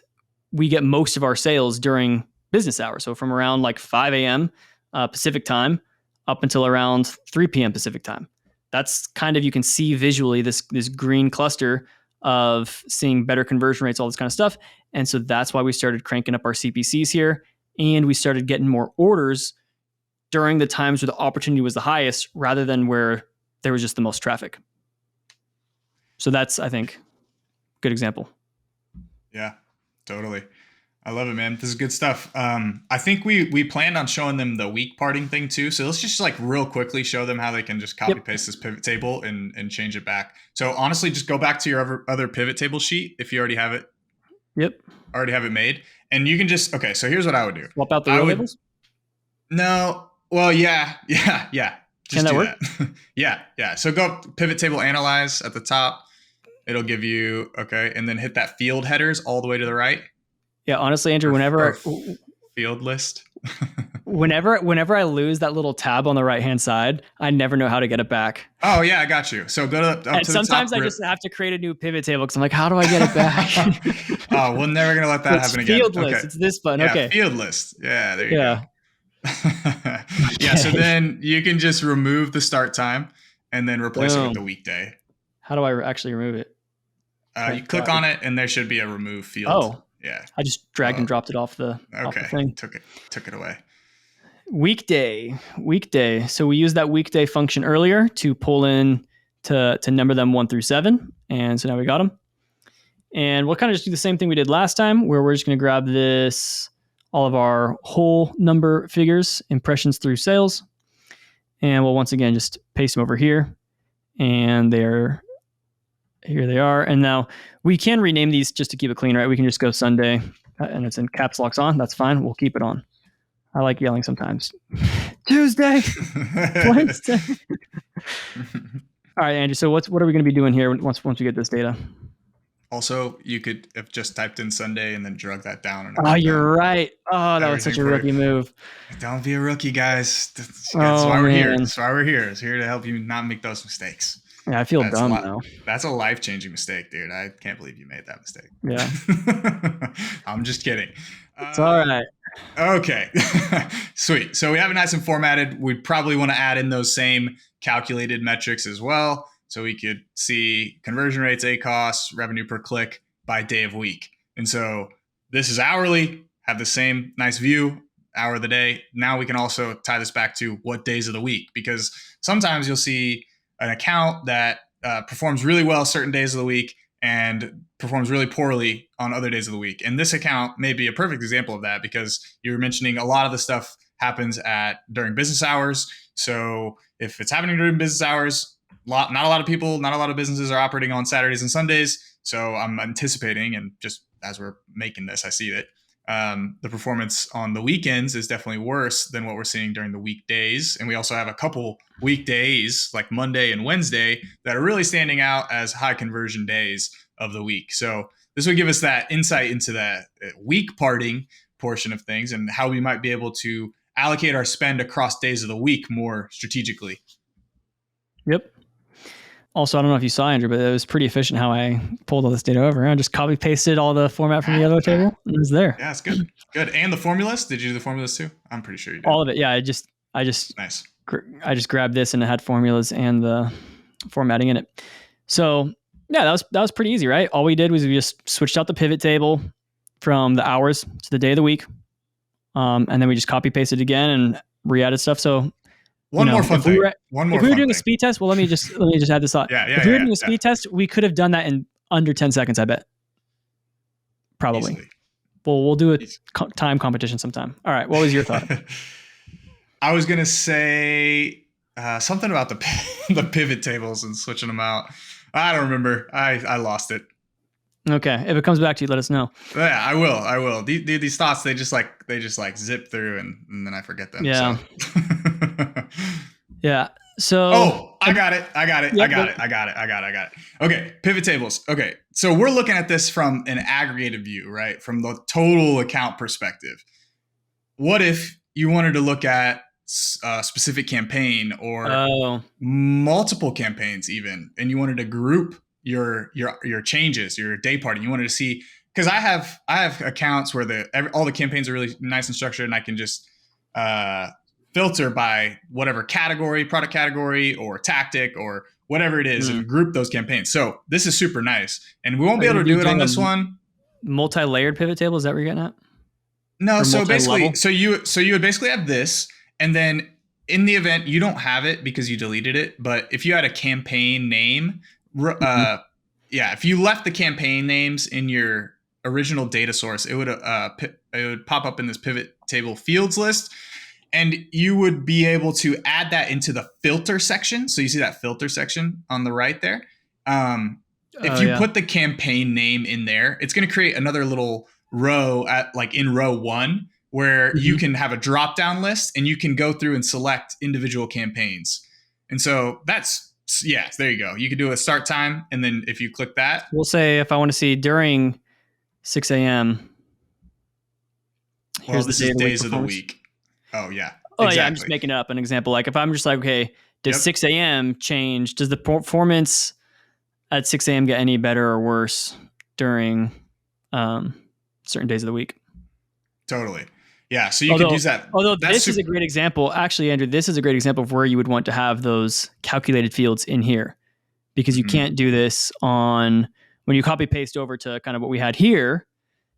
we get most of our sales during business hours. So from around like 5 a.m. Pacific time up until around 3 p.m. Pacific time. That's kind of, you can see visually this green cluster of seeing better conversion rates, all this kind of stuff. And so that's why we started cranking up our CPCs here, and we started getting more orders during the times where the opportunity was the highest rather than where there was just the most traffic. So that's, I think, good example. yeah, totally. I love it, man. This is good stuff. I think we planned on showing them the week parting thing too. So let's just like real quickly show them how they can just copy Yep. paste this pivot table and change it back. So honestly, just go back to your other pivot table sheet if you Yep. already have it made, and you can just okay. So here's what I would do. Swap out the I row would labels. no. Well, yeah. Can Just that do work? that. Yeah. So go pivot table analyze at the top. It'll give you okay, and then hit that field headers all the way to the right. Yeah, honestly, Andrew, Or field list. whenever I lose that little tab on the right hand side, I never know how to get it back. Oh yeah, I got you. So go to up And to the top. sometimes I just have to create a new pivot table because I'm like, how do I get it back? Oh, we're never gonna let that It's happen again. field list. Okay. It's this button. Yeah, Okay. field list. Yeah, there you Yeah. go. Yeah, so then you can just remove the start time and then replace it with the weekday. How do I actually remove it? You click on it and there should be a remove field. Oh. Yeah. I just dragged and dropped it off the thing. Took it away. Weekday. So we used that weekday function earlier to pull in to number them 1 through 7. And so now we got them. And we'll kind of just do the same thing we did last time, where we're just going to grab all of our whole number figures, impressions through sales. And we'll once again just paste them over here. And here they are. And now we can rename these just to keep it clean, right? We can just go Sunday and it's in caps locks on. That's fine. We'll keep it on. I like yelling sometimes. Tuesday, Wednesday. All right, Andrew. So what are we going to be doing here once we get this data? Also, you could have just typed in Sunday and then drug that down. Oh, you're right. Oh, that was such a rookie move. Don't be a rookie, guys. That's why we're here. That's why we're here. It's here to help you not make those mistakes. Yeah, I feel dumb now. That's a life-changing mistake, dude. I can't believe you made that mistake. Yeah. I'm just kidding. It's all right. Okay. Sweet. So we have it nice and formatted. We probably want to add in those same calculated metrics as well. So we could see conversion rates, ACoS, revenue per click by day of week. And so this is hourly, have the same nice view, hour of the day. Now we can also tie this back to what days of the week, because sometimes you'll see an account that performs really well certain days of the week and performs really poorly on other days of the week. And this account may be a perfect example of that, because you were mentioning a lot of the stuff happens during business hours. So if it's happening during business hours, not a lot of businesses are operating on Saturdays and Sundays. So I'm anticipating, and just as we're making this, I see that the performance on the weekends is definitely worse than what we're seeing during the weekdays. And we also have a couple weekdays like Monday and Wednesday that are really standing out as high conversion days of the week. So this would give us that insight into that week parting portion of things and how we might be able to allocate our spend across days of the week more strategically. Yep. Also, I don't know if you saw, Andrew, but it was pretty efficient how I pulled all this data over. I just copy pasted all the format from the other table, and it was there. Yeah, it's good. Good. And the formulas? Did you do the formulas too? I'm pretty sure you did. All of it. Yeah, I just nice. I just grabbed this and it had formulas and the formatting in it. So yeah, that was pretty easy, right? All we did was we just switched out the pivot table from the hours to the day of the week, and then we just copy pasted again and re-added stuff. So One more fun thing. If we were doing a speed test, well, let me just add this thought. If we were doing a speed test, we could have done that in under 10 seconds, I bet. Probably. Easily. Well, we'll do a time competition sometime. All right. What was your thought? I was going to say something about the pivot tables and switching them out. I don't remember. I lost it. Okay. If it comes back to you, let us know. Yeah, I will. These thoughts, they just zip through and then I forget them. Yeah. So. Yeah. So. Oh, I got it. Okay. Pivot tables. Okay. So we're looking at this from an aggregated view, right? From the total account perspective. What if you wanted to look at a specific campaign or multiple campaigns even, and you wanted to group your changes, your day parting? You wanted to see, because I have accounts where all the campaigns are really nice and structured, and I can just filter by whatever category, product category, or tactic, or whatever it is, and group those campaigns. So this is super nice, and we won't be able to do it on this one. Multi-layered pivot table, is that what you're getting at? No, so basically, so you would basically have this, and then in the event you don't have it because you deleted it, but if you had a campaign name, if you left the campaign names in your original data source, it would pop up in this pivot table fields list, and you would be able to add that into the filter section. So you see that filter section on the right there. If you put the campaign name in there, it's going to create another little row at like in row 1 where you can have a drop down list and you can go through and select individual campaigns. And so there you go. You can do a start time. And then if you click that, we'll say if I want to see during 6 a.m. Well, this is days of the week. Oh, yeah. Oh, exactly. Yeah. I'm just making up an example. Like if I'm just like, okay, does 6 a.m. change? Does the performance at 6 a.m. get any better or worse during certain days of the week? Totally. Yeah. So you could use that. Although this is a great example. Actually, Andrew, this is a great example of where you would want to have those calculated fields in here, because you can't do this when you copy paste over to kind of what we had here.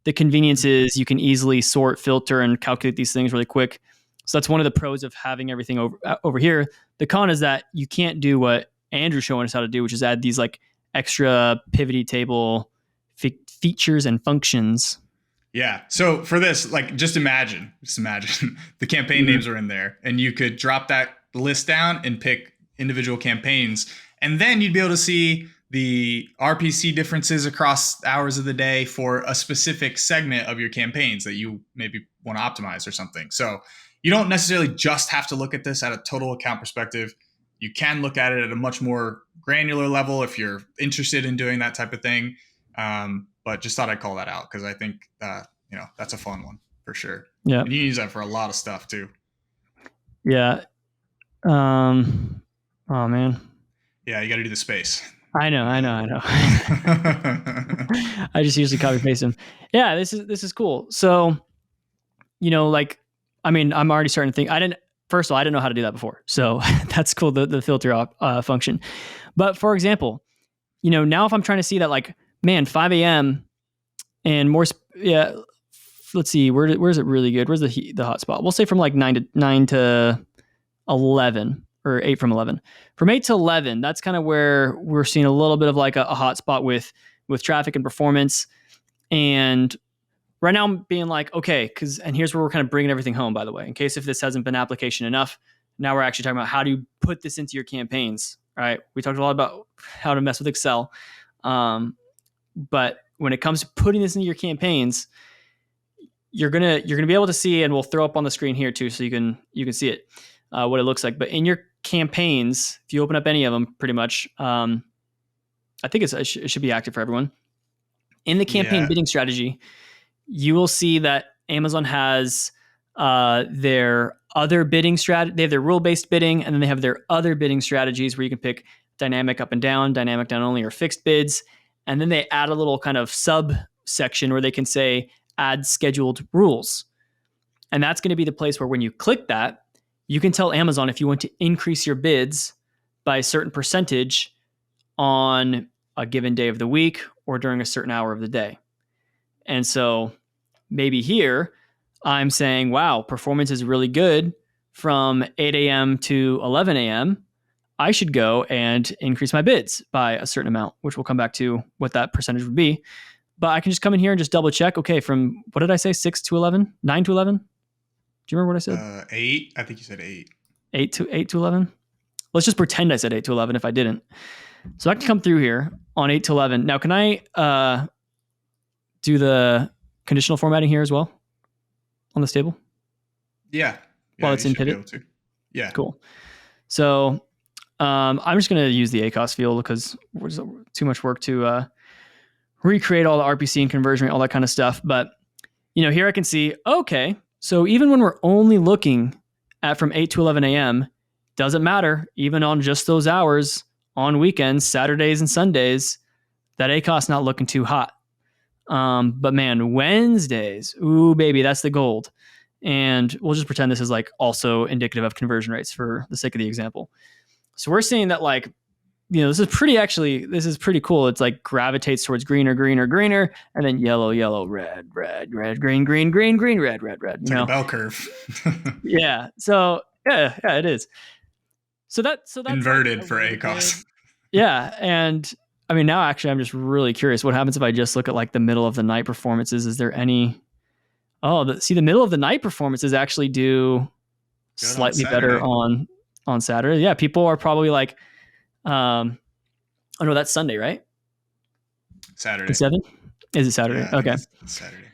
The convenience is you can easily sort, filter, and calculate these things really quick. So that's one of the pros of having everything over here. The con is that you can't do what Andrew's showing us how to do, which is add these like extra pivot table features and functions. Yeah. So for this, like, just imagine the campaign names are in there, and you could drop that list down and pick individual campaigns. And then you'd be able to see the RPC differences across hours of the day for a specific segment of your campaigns that you maybe want to optimize or something. So you don't necessarily just have to look at this at a total account perspective. You can look at it at a much more granular level if you're interested in doing that type of thing. But just thought I'd call that out because I think, that's a fun one for sure. Yeah. And you use that for a lot of stuff too. Yeah. Oh man. Yeah. You got to do the space. I know. I just usually copy paste them. Yeah. This is cool. So, I'm already starting to think first of all, I didn't know how to do that before. So that's cool. The filter function. But for example, now if I'm trying to see that, like, man, 5 a.m. and more, let's see, where's it really good? Where's the hot spot? We'll say from like 9 to 11 or 8 from 11. From 8 to 11, that's kind of where we're seeing a little bit of like a hot spot with traffic and performance. And right now I'm being like, okay, and here's where we're kind of bringing everything home, by the way, in case if this hasn't been application enough. Now we're actually talking about how do you put this into your campaigns, right? We talked a lot about how to mess with Excel. But when it comes to putting this into your campaigns, you're gonna be able to see, and we'll throw up on the screen here too, so you can see it, what it looks like. But in your campaigns, if you open up any of them, pretty much, I think it should be active for everyone. In the campaign bidding strategy, you will see that Amazon has their other bidding strategy. They have their rule-based bidding, and then they have their other bidding strategies where you can pick dynamic up and down, dynamic down only, or fixed bids. And then they add a little kind of subsection where they can say add scheduled rules. And that's going to be the place where when you click that, you can tell Amazon if you want to increase your bids by a certain percentage on a given day of the week or during a certain hour of the day. And so maybe here I'm saying, wow, performance is really good from 8 a.m. to 11 a.m. I should go and increase my bids by a certain amount, which we'll come back to what that percentage would be. But I can just come in here and just double check. Okay, from what did I say? 6 to 11? 9 to 11? Do you remember what I said? 8. I think you said 8. 8 to 11? Let's just pretend I said 8 to 11 if I didn't. So I can come through here on 8 to 11. Now, can I do the conditional formatting here as well on this table? Yeah. While it's in pivot? Yeah. Cool. So I'm just going to use the ACOS field because there's too much work to recreate all the RPC and conversion rate, all that kind of stuff. But, here I can see, okay, so even when we're only looking at from 8 to 11 a.m., doesn't matter, even on just those hours on weekends, Saturdays and Sundays, that ACOS not looking too hot. But man, Wednesdays, ooh, baby, that's the gold. And we'll just pretend this is like also indicative of conversion rates for the sake of the example. So we're seeing that, like, this is pretty cool. It's like gravitates towards greener, and then yellow, red, green, red. It's like a bell curve. Yeah. So yeah, it is. So that's inverted for ACOS. Yeah. And I mean, now actually, I'm just really curious. What happens if I just look at like the middle of the night performances? Is there any? Oh, see, the middle of the night performances actually do Good on slightly better Saturday. on Saturday. Yeah, people are probably like, oh no, that's Sunday, right? The Saturday. 7th? Is it Saturday? Yeah, I think Okay. it's Saturday.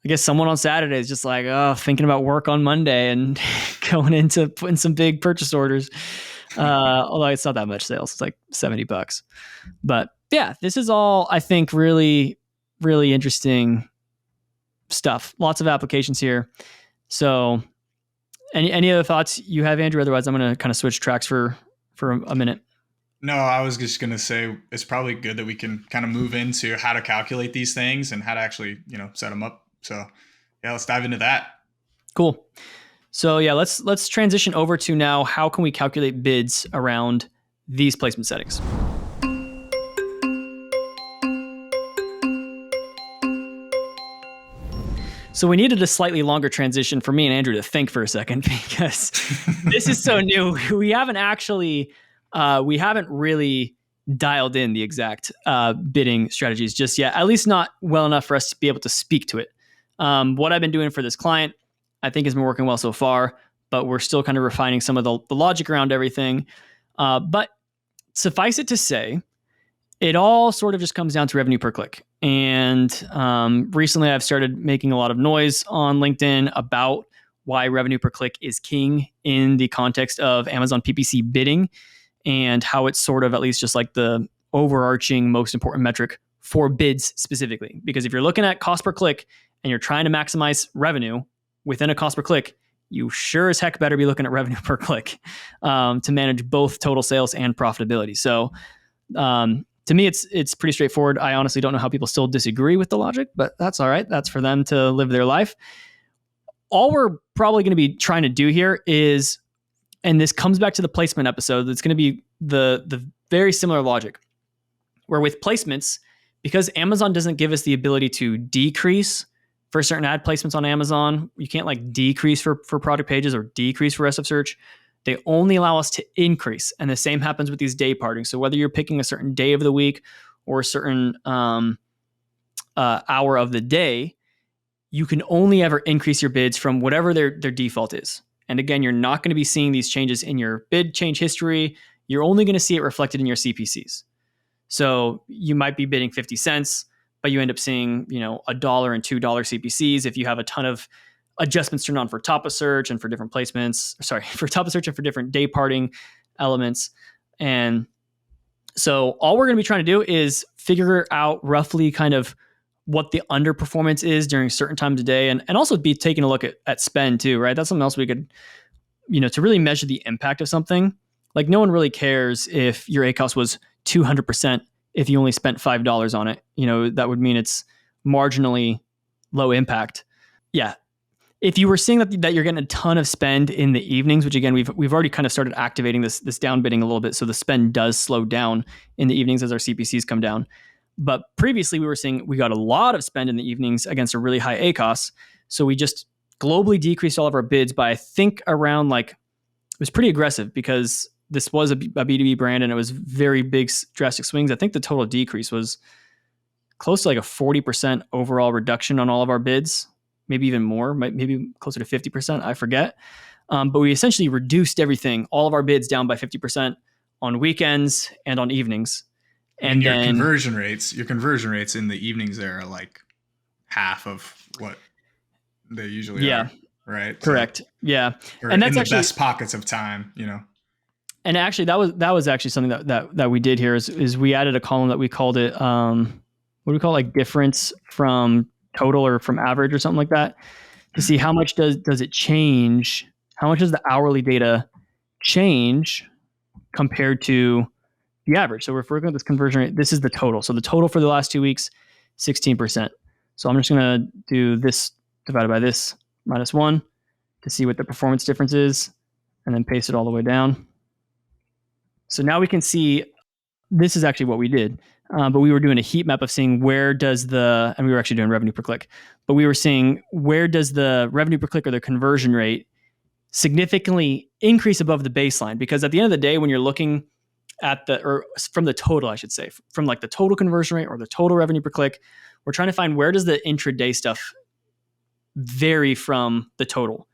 I guess someone on Saturday is just like, oh, thinking about work on Monday and going into putting some big purchase orders. Although it's not that much sales, it's like $70. But yeah, this is all I think really, really interesting stuff. Lots of applications here. So, any other thoughts you have, Andrew? Otherwise, I'm going to kind of switch tracks for a minute. No, I was just gonna say it's probably good that we can kind of move into how to calculate these things and how to actually, set them up. So, yeah, let's dive into that. Cool. So yeah, let's transition over to now how can we calculate bids around these placement settings. So we needed a slightly longer transition for me and Andrew to think for a second because this is so new. We haven't really dialed in the exact bidding strategies just yet, at least not well enough for us to be able to speak to it. What I've been doing for this client, I think has been working well so far, but we're still kind of refining some of the logic around everything. But suffice it to say, it all sort of just comes down to revenue per click. And recently I've started making a lot of noise on LinkedIn about why revenue per click is king in the context of Amazon PPC bidding and how it's sort of at least just like the overarching most important metric for bids specifically. Because if you're looking at cost per click and you're trying to maximize revenue within a cost per click, you sure as heck better be looking at revenue per click to manage both total sales and profitability. So to me, it's pretty straightforward. I honestly don't know how people still disagree with the logic, but that's all right. That's for them to live their life. All we're probably going to be trying to do here is, and this comes back to the placement episode, it's going to be the very similar logic, where with placements, because Amazon doesn't give us the ability to decrease for certain ad placements on Amazon, you can't like decrease for product pages or decrease for rest of search. They only allow us to increase. And the same happens with these day partings. So whether you're picking a certain day of the week or a certain hour of the day, you can only ever increase your bids from whatever their default is. And again, you're not going to be seeing these changes in your bid change history. You're only going to see it reflected in your CPCs. So you might be bidding 50 cents, but you end up seeing, $1 and $2 CPCs if you have a ton of adjustments turned on for top of search and for different placements. Sorry, for top of search and for different day parting elements. And so all we're going to be trying to do is figure out roughly kind of what the underperformance is during certain times of day, and also be taking a look at spend too, right? That's something else we could, to really measure the impact of something. Like no one really cares if your ACOS was 200% if you only spent $5 on it. That would mean it's marginally low impact. Yeah. If you were seeing that you're getting a ton of spend in the evenings, which again, we've already kind of started activating this down bidding a little bit. So the spend does slow down in the evenings as our CPCs come down. But previously we were seeing we got a lot of spend in the evenings against a really high ACOS. So we just globally decreased all of our bids by, I think, around it was pretty aggressive because this was a B2B brand and it was very big, drastic swings. I think the total decrease was close to like a 40% overall reduction on all of our bids, maybe even more, maybe closer to 50%. I forget. But we essentially reduced everything, all of our bids down by 50% on weekends and on evenings. And your then conversion rates in the evenings there are like half of what they usually are, right? Correct. So, yeah. And that's in the best pockets of time, And actually that was actually something that we did here is we added a column that we called it, what do we call it? Like difference from total or from average or something like that, to see how much does it change? How much does the hourly data change compared to the average? So if we're looking at this conversion rate, this is the total. So the total for the last 2 weeks, 16%. So I'm just going to do this divided by this minus 1 to see what the performance difference is, and then paste it all the way down. So now we can see this is actually what we did. But we were doing a heat map of seeing and we were actually doing revenue per click, but we were seeing where does the revenue per click or the conversion rate significantly increase above the baseline? Because at the end of the day, when you're looking at the, or from the total, I should say, from like the total conversion rate or the total revenue per click. We're trying to find where does the intraday stuff vary from the total.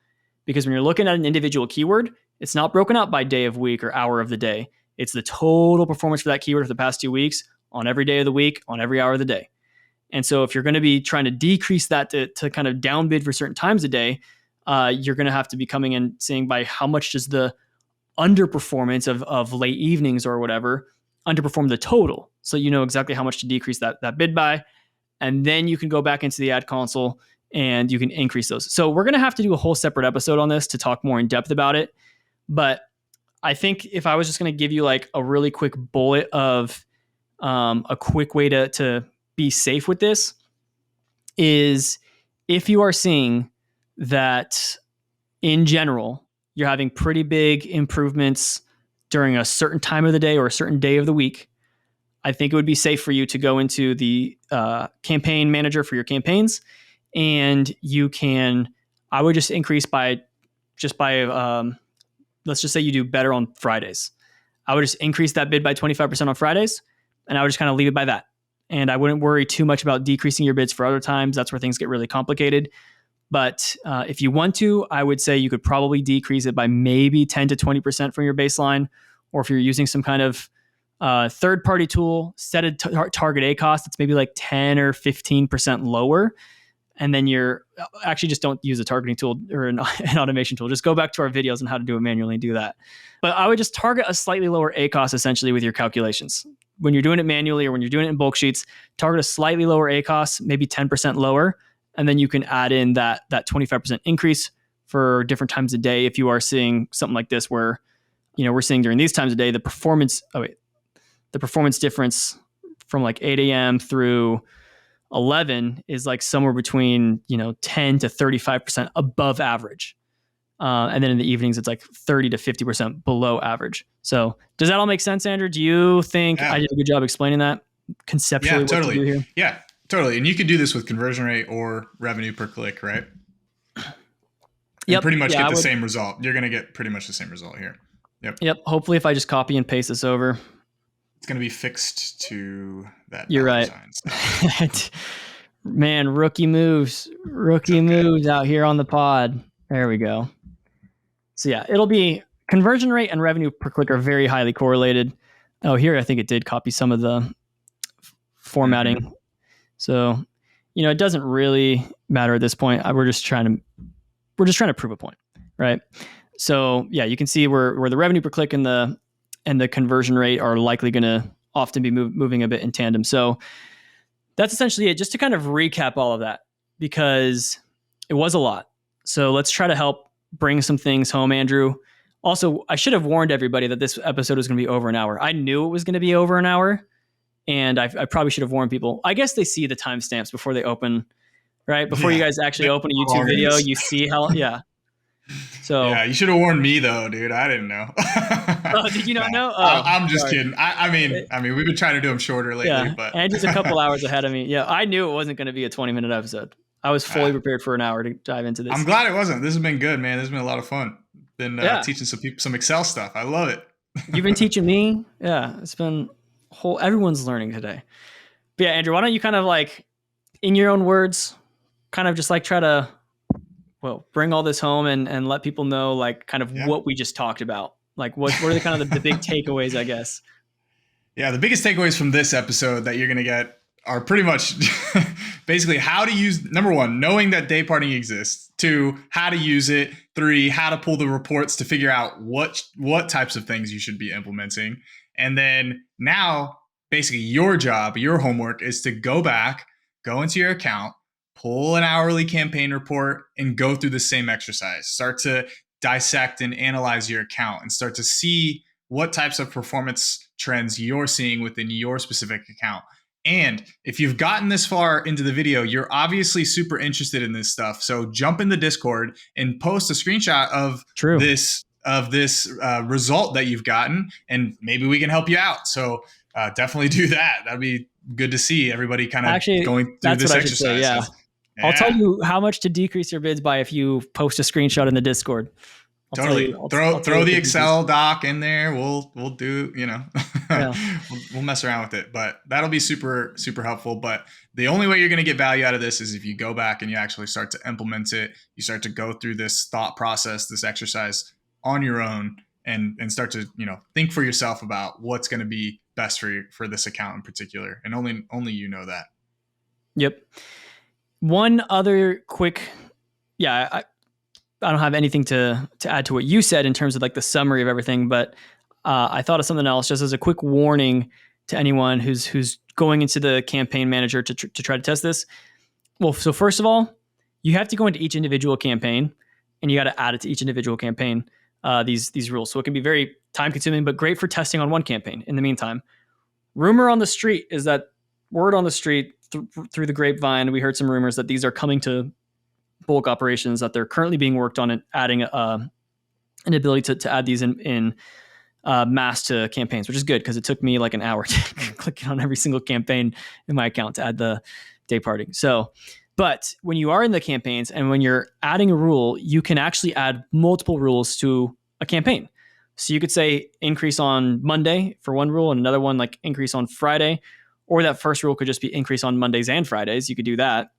Because when you're looking at an individual keyword, it's not broken out by day of week or hour of the day. It's the total performance for that keyword for the past 2 weeks on every day of the week, on every hour of the day. And so if you're going to be trying to decrease that to kind of downbid for certain times a day, you're going to have to be coming in saying by how much does the underperformance of late evenings or whatever underperform the total. So you know exactly how much to decrease that bid by. And then you can go back into the ad console and you can increase those. So we're going to have to do a whole separate episode on this to talk more in depth about it. But I think if I was just going to give you like a really quick bullet of a quick way to be safe with this is if you are seeing that in general, you're having pretty big improvements during a certain time of the day or a certain day of the week, I think it would be safe for you to go into the campaign manager for your campaigns, and you can, I would just increase by let's just say you do better on Fridays. I would just increase that bid by 25% on Fridays, and I would just kind of leave it by that. And I wouldn't worry too much about decreasing your bids for other times. That's where things get really complicated. But if you want to, I would say you could probably decrease it by maybe 10 to 20% from your baseline. Or if you're using some kind of third-party tool, set a target A cost that's maybe like 10 or 15% lower. And then you're actually just don't use a targeting tool or an automation tool. Just go back to our videos on how to do it manually and do that. But I would just target a slightly lower A cost essentially with your calculations. When you're doing it manually or when you're doing it in bulk sheets, target a slightly lower A cost, maybe 10% lower. And then you can add in that 25% increase for different times a day. If you are seeing something like this where, we're seeing during these times of day, the performance difference from like 8 a.m. through 11 is like somewhere between 10 to 35% above average, and then in the evenings it's like 30 to 50% below average. So does that all make sense, Andrew? Do you think I did a good job explaining that conceptually? Yeah, totally. What to do here? Yeah, totally. And you could do this with conversion rate or revenue per click, right? Yep. Pretty much get the same result. You're going to get pretty much the same result here. Yep. Hopefully, if I just copy and paste this over, it's going to be fixed to that. You're right. Man, rookie moves out here on the pod. There we go. So yeah, it'll be conversion rate and revenue per click are very highly correlated. Oh, here I think it did copy some of the formatting. Mm-hmm. So, it doesn't really matter at this point. We're just trying to prove a point, right? So yeah, you can see where the revenue per click and the conversion rate are likely going to often be moving a bit in tandem. So that's essentially it, just to kind of recap all of that, because it was a lot. So let's try to help bring some things home, Andrew. Also, I should have warned everybody that this episode was going to be over an hour. I knew it was going to be over an hour, and I probably should have warned people. I guess they see the timestamps before they open, right? Before you guys actually open a YouTube video, you see how, So yeah, you should have warned me though, dude. I didn't know. Oh, did you not know? Oh, I'm just kidding. I mean, we've been trying to do them shorter lately, but Andrew's a couple hours ahead of me. Yeah, I knew it wasn't going to be a 20-minute episode. I was fully prepared for an hour to dive into this. I'm glad it wasn't. This has been good, man. This has been a lot of fun. Been teaching some people some Excel stuff. I love it. You've been teaching me. Yeah, it's been everyone's learning today. But yeah, Andrew, why don't you kind of like, in your own words, kind of just like try to, bring all this home and let people know like kind of what we just talked about. Like what are the kind of the big takeaways, I guess? Yeah, the biggest takeaways from this episode that you're going to get are pretty much basically how to use, number one, knowing that Dayparting exists. 2, how to use it. 3, how to pull the reports to figure out what types of things you should be implementing. And then now basically your job, your homework is to go into your account, pull an hourly campaign report, and go through the same exercise. Start to dissect and analyze your account and start to see what types of performance trends you're seeing within your specific account. And if you've gotten this far into the video, you're obviously super interested in this stuff. So jump in the Discord and post a screenshot of this result that you've gotten, and maybe we can help you out. So definitely do that. That'd be good to see everybody kind of going through this exercise. I'll tell you how much to decrease your bids by if you post a screenshot in the Discord. I'll tell Totally. you. I'll tell you Throw what the the PPC is. Excel doc in there. We'll do, Yeah. we'll mess around with it, but that'll be super, super helpful. But the only way you're going to get value out of this is if you go back and you actually start to implement it. You start to go through this thought process, this exercise on your own, and start to, think for yourself about what's going to be best for you, for this account in particular. And only you know that. Yep. One other quick, I don't have anything to add to what you said in terms of like the summary of everything, but I thought of something else just as a quick warning to anyone who's going into the campaign manager to try to test this. Well, so first of all, you have to go into each individual campaign and you got to add it to each individual campaign, these rules. So it can be very time consuming, but great for testing on one campaign. In the meantime, rumor on the street is that word on the street through the grapevine, we heard some rumors that these are coming to bulk operations, that they're currently being worked on and adding an ability to add these in mass to campaigns, which is good because it took me like an hour to click on every single campaign in my account to add the Dayparting. So, but when you are in the campaigns and when you're adding a rule, you can actually add multiple rules to a campaign. So you could say increase on Monday for one rule and another one like increase on Friday, or that first rule could just be increase on Mondays and Fridays. You could do that.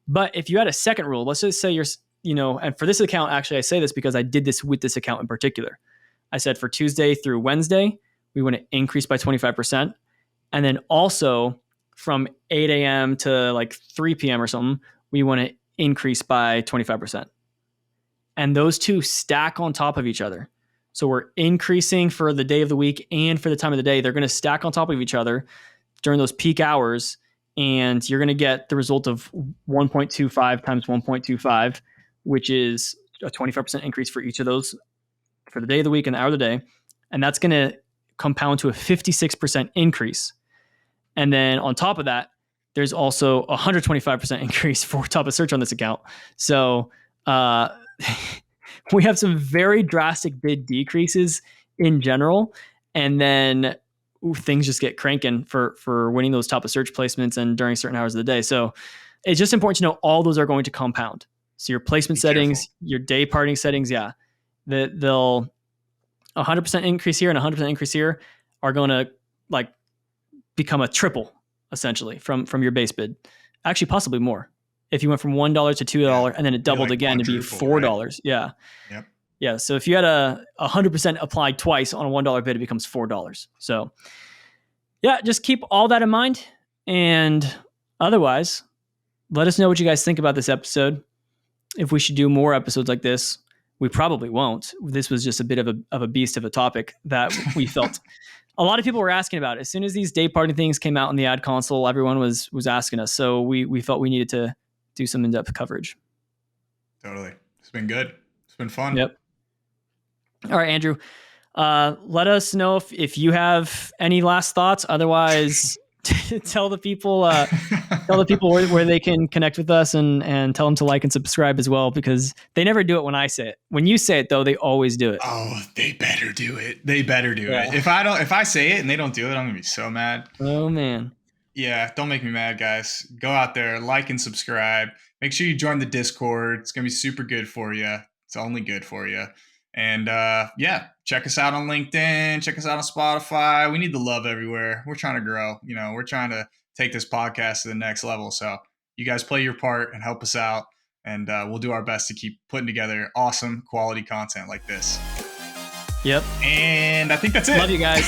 But if you had a second rule, let's just say and for this account, actually, I say this because I did this with this account in particular. I said for Tuesday through Wednesday, we want to increase by 25%. And then also from 8 a.m. to like 3 p.m. or something, we want to increase by 25%. And those two stack on top of each other. So we're increasing for the day of the week and for the time of the day. They're going to stack on top of each other during those peak hours. And you're going to get the result of 1.25 times 1.25, which is a 25% increase for each of those for the day of the week and the hour of the day. And that's going to compound to a 56% increase. And then on top of that, there's also a 125% increase for top of search on this account. So we have some very drastic bid decreases in general. And then things just get cranking for winning those top of search placements and during certain hours of the day. So it's just important to know all those are going to compound. So your placement settings, your Dayparting settings, they'll 100% increase here and 100% increase here are going to like become a triple essentially from your base bid. Actually, possibly more. If you went from $1 to $2 and then it doubled again to be $4. Right? Yeah. Yep. Yeah. So if you had a 100% applied twice on a $1 bid, it becomes $4. So yeah, just keep all that in mind. And otherwise, let us know what you guys think about this episode. If we should do more episodes like this, we probably won't. This was just a bit of a beast of a topic that we felt a lot of people were asking about. As soon as these Dayparting things came out on the ad console, everyone was asking us. So we felt we needed to do some in-depth coverage. Totally. It's been good. It's been fun. Yep. All right, Andrew. Let us know if you have any last thoughts. Otherwise, tell the people where they can connect with us and tell them to like and subscribe as well, because they never do it when I say it. When you say it, though, they always do it. Oh, they better do it. They better do it. If I say it and they don't do it, I'm gonna be so mad. Oh man. Yeah, don't make me mad, guys. Go out there, like and subscribe. Make sure you join the Discord. It's gonna be super good for you. It's only good for you. And check us out on LinkedIn. Check us out on Spotify. We need the love everywhere. We're trying to grow. We're trying to take this podcast to the next level. So you guys play your part and help us out. And we'll do our best to keep putting together awesome quality content like this. Yep. And I think that's it. Love you guys.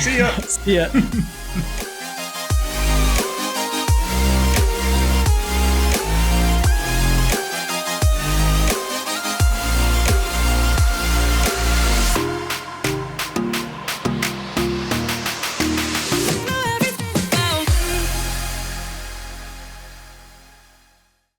See ya. See ya.